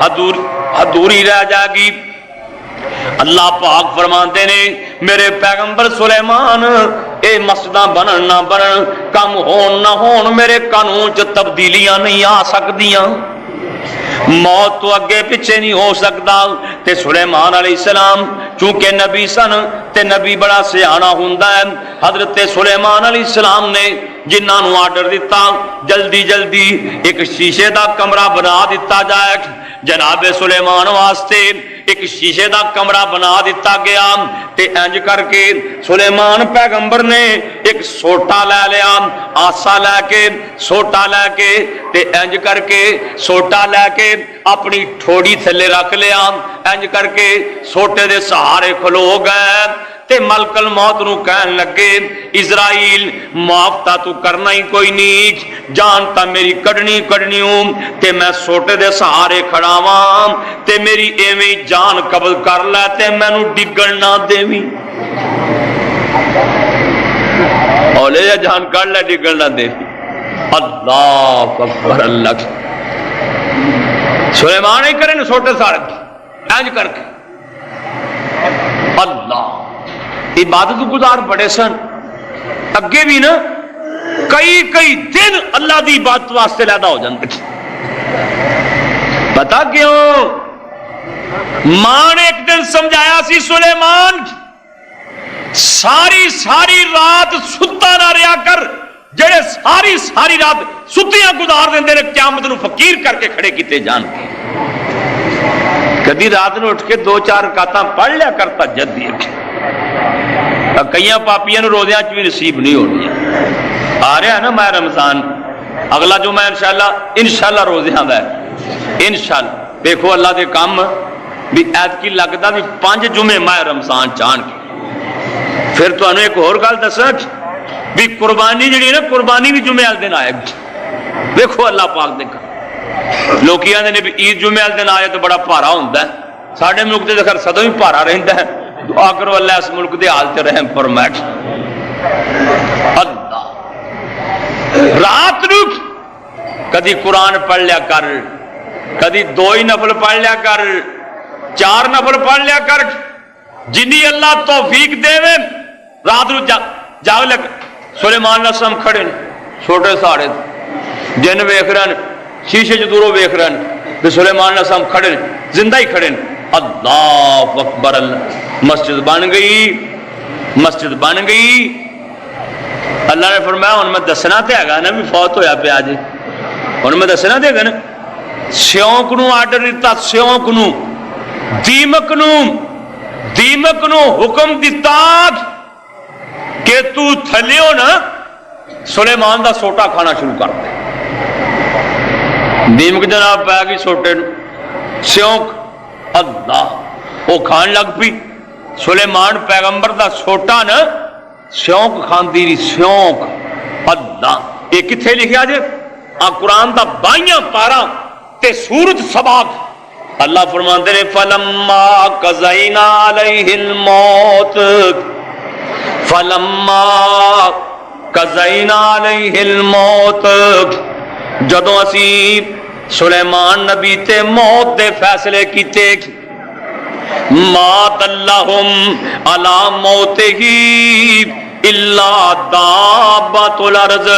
ادھوری رہ جائے گی۔ اللہ پاک فرماندے نے میرے پیغمبر سلیمان اے مسجداں بنن نہ بنن، کم ہون نہ ہون، میرے قانون چ تبدیلیاں نہیں آ سکدیاں، موت تو اگے پیچھے نہیں ہو سکتا۔ تے سلیمان علیہ السلام چونکہ نبی سن تے نبی بڑا سیانا ہوندا ہے، حضرت سلیمان علیہ السلام نے جنہاں نو آرڈر دیتا جلدی جلدی ایک شیشے دا کمرہ بنا دیتا جائے، جناب سلیمان واسطے ایک شیشے دا کمرہ بنا دیتا گیا تے انج کر کے سلیمان پیغمبر نے ایک سوٹا لے لیا، آسا لے کے سوٹا لے کے تے انج کر کے سوٹا لے کے اپنی ٹھوڑی تھلے رکھ لیا، انج کر کے سوٹے دے سہارے کھلو گئے تے ملک الموت نو کہن لگے اسرائیل معاف تو کرنا ہی کوئی نہیں، جان تا میری کڈنی کڈنی ہوں تے میں سوٹے دے سہارے کھڑا واں تے میری ایویں جان قبض کر لے تے مینوں ڈگن نہ دیویں، اولے جان کر لے ڈگن نہ دے۔ اللہ اکبر، اللہ سلیمان ہی کرے سوٹے سہارے انج کر کے اللہ عبادت گزار بڑے سن، اگے بھی نا کئی دن اللہ دی عبادت واسطے لیدا ہو جاندے، پتا کیوں؟ ماں نے ایک دن سمجھایا سی سلیمان ساری رات ستا نہ رہیا کر، جڑے ساری رات ستیاں گزار دیندے نے قیامت نو فقیر کر کے کھڑے کیتے جان کے، کدی رات نو اٹھ کے 2-4 رکعتاں پڑھ لیا کرتا جدی کئی پاپیاں نو روزیاں چ بھی نصیب نہیں ہونی۔ آ رہا ہے نا ماہ رمضان، اگلا جمعہ انشاءاللہ روزیاں دا ہے انشاءاللہ، دیکھو اللہ دے کام بھی ایت کی لگتا بھی 5 جمعے ماہ رمضان چان کے۔ پھر تو انہوں ایک اور گل دساں بھی قربانی جڑی ہے نا، قربانی بھی جمعے والے دن آئے گی، دیکھو اللہ پاک دے کام۔ لوگ آندے نے بھی عید جمعے والے دن آئے تو بڑا بھارا ہوندا ہے، ساڈے ملک تے خیر سدوں ہی بھارا رہندا ہے، دعا کرو اللہ اس ملک دے حال تے رحم فرمائے۔ اللہ رات نو کدی قرآن پڑھ لیا کر، کدی 2 ہی نفل پڑھ لیا کر، 4 نفل پڑھ لیا کر، جنی اللہ توفیق دے وے رات نو جاگ لگ۔ سلیمان علیہ السلام کھڑے چھوٹے ساڑے جن ویکھ رہے شیشے چ دوروں ویکھ رہے تے سلیمان علیہ السلام کھڑے زندہ ہی کھڑے۔ اللہ اکبر، اللہ مسجد بن گئی۔ اللہ نے فرمایا ہن میں دسنا تے ہے گا نا بھی فوت ہویا پیا جی، ہن میں دسنا تے ہے گا نا۔ سیونک نو آرڈر دیتا، سیونک نو دیمک نو حکم دیتا کہ تو تھلیو نا سلیمان دا سوٹا کھانا شروع کر دے۔ دیمک جناب پہ گئی سوٹے نو، سیونک اللہ وہ کھان لگ پی۔ سلیمان پیغمبر دا سوٹا نا سیونک کھاندی رہی، سیونک اللہ۔ یہ کتھے لکھیا جے؟ قرآن دا 22 پارا تے سورۃ سبا، اللہ فرماندے نے فلما قضینا علیہ الموت، فلما قضینا علیہ الموت، جدوں اسی سلیمان نبی تے موت دے فیصلے کیتے، ما دلہم علی موتہ الا دابۃ الارض،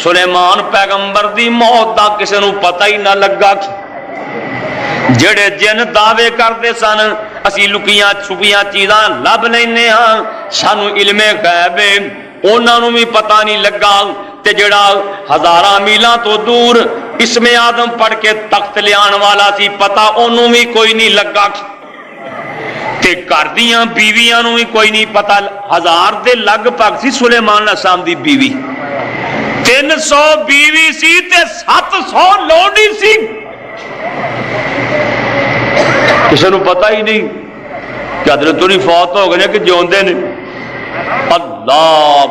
سلیمان پیغمبر دی موت دا کسے نو پتہ ہی نہ لگا۔ جڑے جن دعوے کرتے سن اسی لکیاں چھپیاں چیزاں لب لینے ہاں، سانو علم غیب ہے، انہاں نو بھی پتہ نہیں لگا۔ تے جڑا 1000 میلاں تو دور اسم آدم پڑھ کے تخت لیان والا سی، پتہ انہوں بھی کوئی نہیں لگا۔ تے گھر دیاں بیویاں نو بھی کوئی نہیں پتہ، 1000 دے لگ بھگ سی سلیمان علیہ السلام دی بیوی، 300 بیوی سی تے 700 لوڈی سی۔ کسی کو پتہ ہی نہیں کہ حضرت علی فوت ہو گئے کہ جیوندے نے. اللہ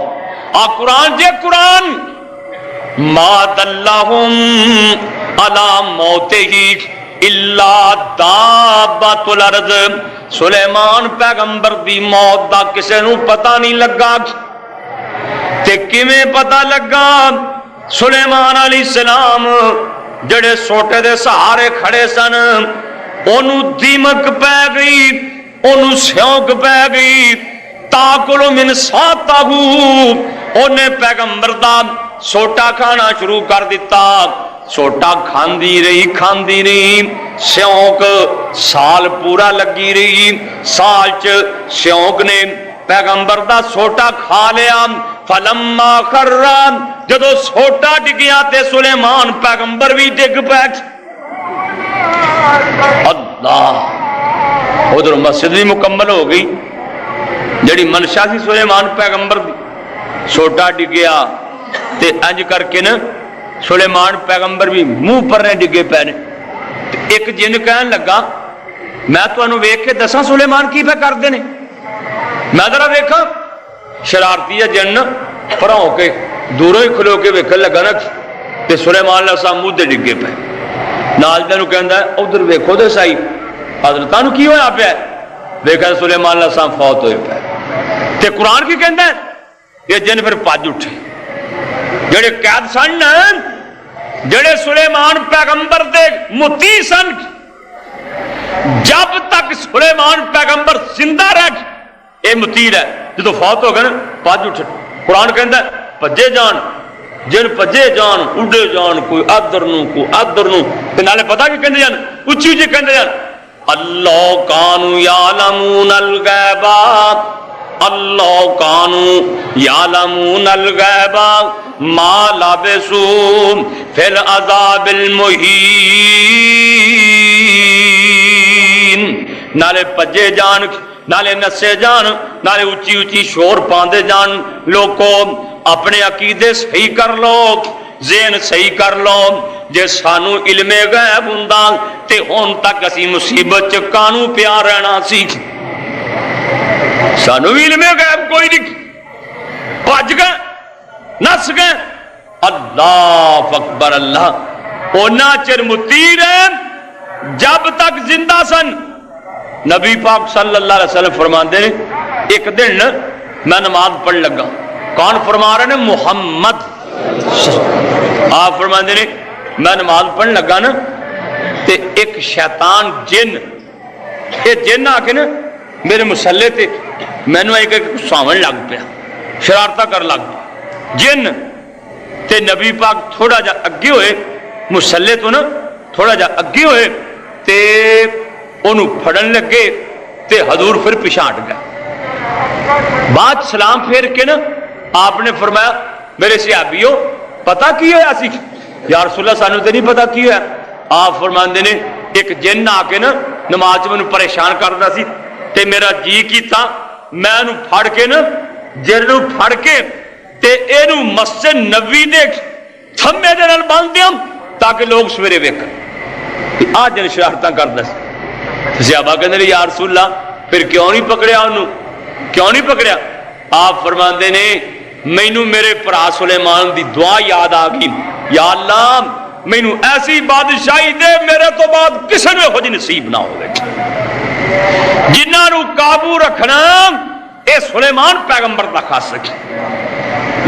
قرآن جے قرآن ما دلہم علی موتہ الا دابۃ الارض. سلیمان پیغمبر دی موت دا کسے نو پتہ نہیں لگا. تے کیویں پتہ لگا؟ سلیمان علیہ السلام جڑے سوٹے دے سہارے کھڑے سن انہوں دیمک پہ گئی، انہوں سیونک پہ گئی. تاکل من ساتہ انہیں پیغمبر دا سوٹا کھانا شروع کر دیتا. سوٹا کھاندی رہی سیونک سال پورا لگی رہی. سال چ سیونک نے پیغمبر دا سوٹا کھا لیا. فلما خر جدو سوٹا ڈگیا تے سلیمان پیغمبر بھی ڈگ پے. اللہ ادھر مسجد بھی مکمل ہو گئی جڑی منشا سی سلیمان پیغمبر دی. سوٹا ڈگیا تے انج کر کے نا سلیمان پیغمبر بھی منہ پر نے ڈگے پے نے. ایک جن کہن لگا میں تانوں ویکھ کے دساں سلیمان کی پہ کردے نے. میں ذرا ویکھاں. شرارتی جن پرا ہو کے دوروں ہی کھلو کے ویکھن لگا نا تے سلیمان علیہ السلام منہ تے ڈگے پے. نال دے نوں کہندا ہے ادھر ویکھو تے صحیح حضرتاں نوں کی ہویا پیا. دیکھا سلیمان علیہ السلام فوت ہوئے پہ. تے قرآن کی کہندا ہے یہ جن پھر پج اٹھے جڑے قید سن جڑے سلیمان پیغمبر دے متی سن. جب تک سلیمان پیغمبر زندہ رہ اے متی رہ جدو فوت ہو گئے نا پج اٹھے. قرآن کہندا ہے پجے جان جن پجے جان اڈے جان کوئی ادھر نو کوئی ادھر نو. تے نالے پتہ کی کہندے جان اچھی اچھی کہندے جان اللہ کانوا یعلمون الغیب اللہ کانوا یعلمون الغیب ما لبثوا فی العذاب المہین. نالے پجے جان نالے نسے جان نالے اچھی اچھی شور پاندے جان. لوگوں اپنے عقیدے صحیح کر لو، ذہن صحیح کر لو. جے سانو علم غیب ہوندا تے ہن تک اسی مصیبت چ کانوں پیا رہنا سی. سانو علم غیب کوئی نہیں. بھج گئے نس گئے. اللہ اکبر. اللہ اونا چر متی رہے جب تک زندہ سن. نبی پاک صلی اللہ علیہ وسلم فرماندے نے ایک دن میں نماز پڑھ لگا. کون فرما رہے نے؟ محمد. آپ فرماندے نے میں نماز پڑھ لگا نا تے ایک شیطان جن یہ جن آ کے نا میرے مسلے تے مینوں ایک ساون لگ پیا، شرارتہ کر لگ پیا جن. تے نبی پاک تھوڑا جا اگے ہوئے مسلے تو نا تھوڑا جا اگے ہوئے تے انہوں پھڑن لگے تے حضور پھر پیچھے ہٹ گئے. بعد سلام پھیر کے نا آپ نے فرمایا میرے صحابیو پتہ کی ہوا سی؟ یا رسول اللہ سانو تے نہیں پتہ کی ہوا. آپ فرماندے نے ایک جن آ کے نا نماز میں پریشان کرتا سی تے میرا جی کیتا میں انہوں پھڑ کے نا جن نوں پھڑ کے تے اینوں مسجد نبوی دے تھمے دے نال باندھ دیاں تاکہ لوگ سویرے ویکھن. آ جن شرارتاں کردا سی. صحابہ کہندے نے یا رسول اللہ پھر کیوں نہیں پکڑیا انہوں؟ کیوں نہیں پکڑیا؟ آپ فرماندے نے مینوں میرے بھرا سلیمان دی دعا یاد آ گئی. یا اللہ مینوں ایسی بادشاہی دے میرے تو بعد کسی نوں ہو جی نصیب نہ ہوے. جنہاں نوں قابو رکھنا اے سلیمان پیغمبر دا خاص ہے.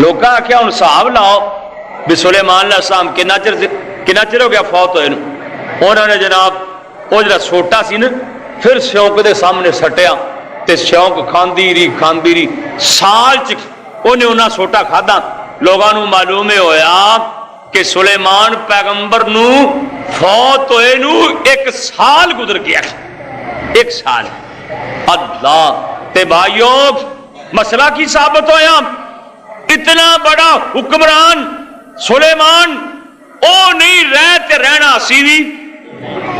لوکاں آکھیا ہن حساب لاؤ بھی سلیمان علیہ السلام کنا چر ہو گیا فوت ہوئے نوں. انہوں نے جناب وہ جڑا سوٹا سی نا پھر سیونک دے سامنے سٹیا تے سیونک کھاندی رہی سال چ انہیں انہاں سوٹا کھادا. لوگاں نوں معلوم ہویا کہ سلیمان پیغمبر نو فوت ہوئے نو ایک سال گزر گیا. ایک سال. اللہ تے بھائیو مسئلہ کی ثابت ہویا اتنا بڑا حکمران سلیمان او نہیں رہتے رہنا سی بھی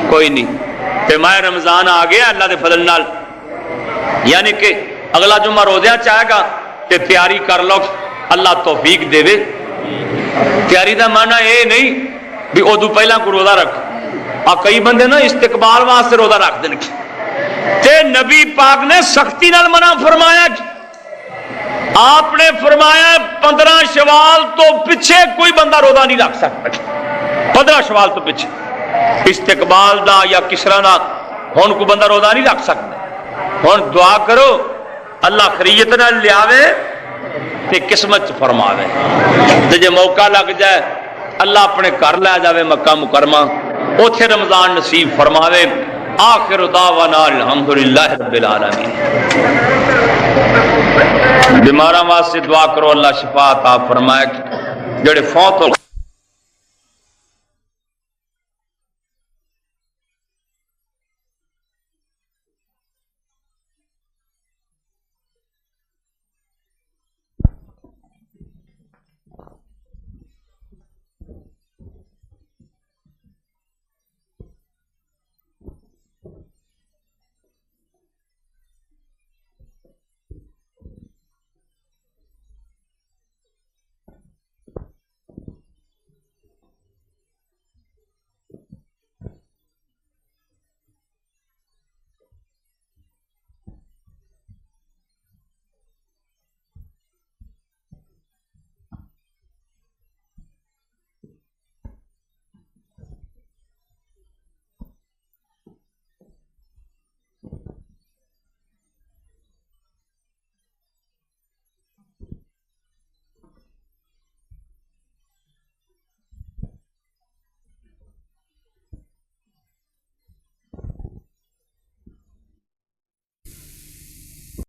کوئی نہیں. تے ماہ رمضان آ گیا اللہ دے فضل نال یعنی کہ اگلا جمعہ روزہ چاہے گا کہ تیاری کر لو اللہ توفیق دے وے. تیاری دا معنی اے نہیں بھی ادو پہلا کو روزہ رکھ. کئی بندے نا استقبال واسطے روزہ رکھ دیں تے نبی پاک نے سختی نال منع فرمایا. آپ نے فرمایا 15 شوال تو پیچھے کوئی بندہ روزہ نہیں رکھ سکتا. 15 شوال تو پیچھے استقبال دا یا کسرا دا ہن کوئی بندہ روزہ نہیں رکھ سکتا. ہن دعا کرو اللہ خریت نہ لیاوے تے قسمت فرماوے. تے جے موقع لگ جائے اللہ اپنے گھر لے جاوے مکہ مکرمہ، اوتھے رمضان نصیب فرماوے. آخر دعوانا الحمدللہ رب العالمین. بیماراں واسطے دعا کرو اللہ شفا عطا فرمائے. جڑے فوت ہو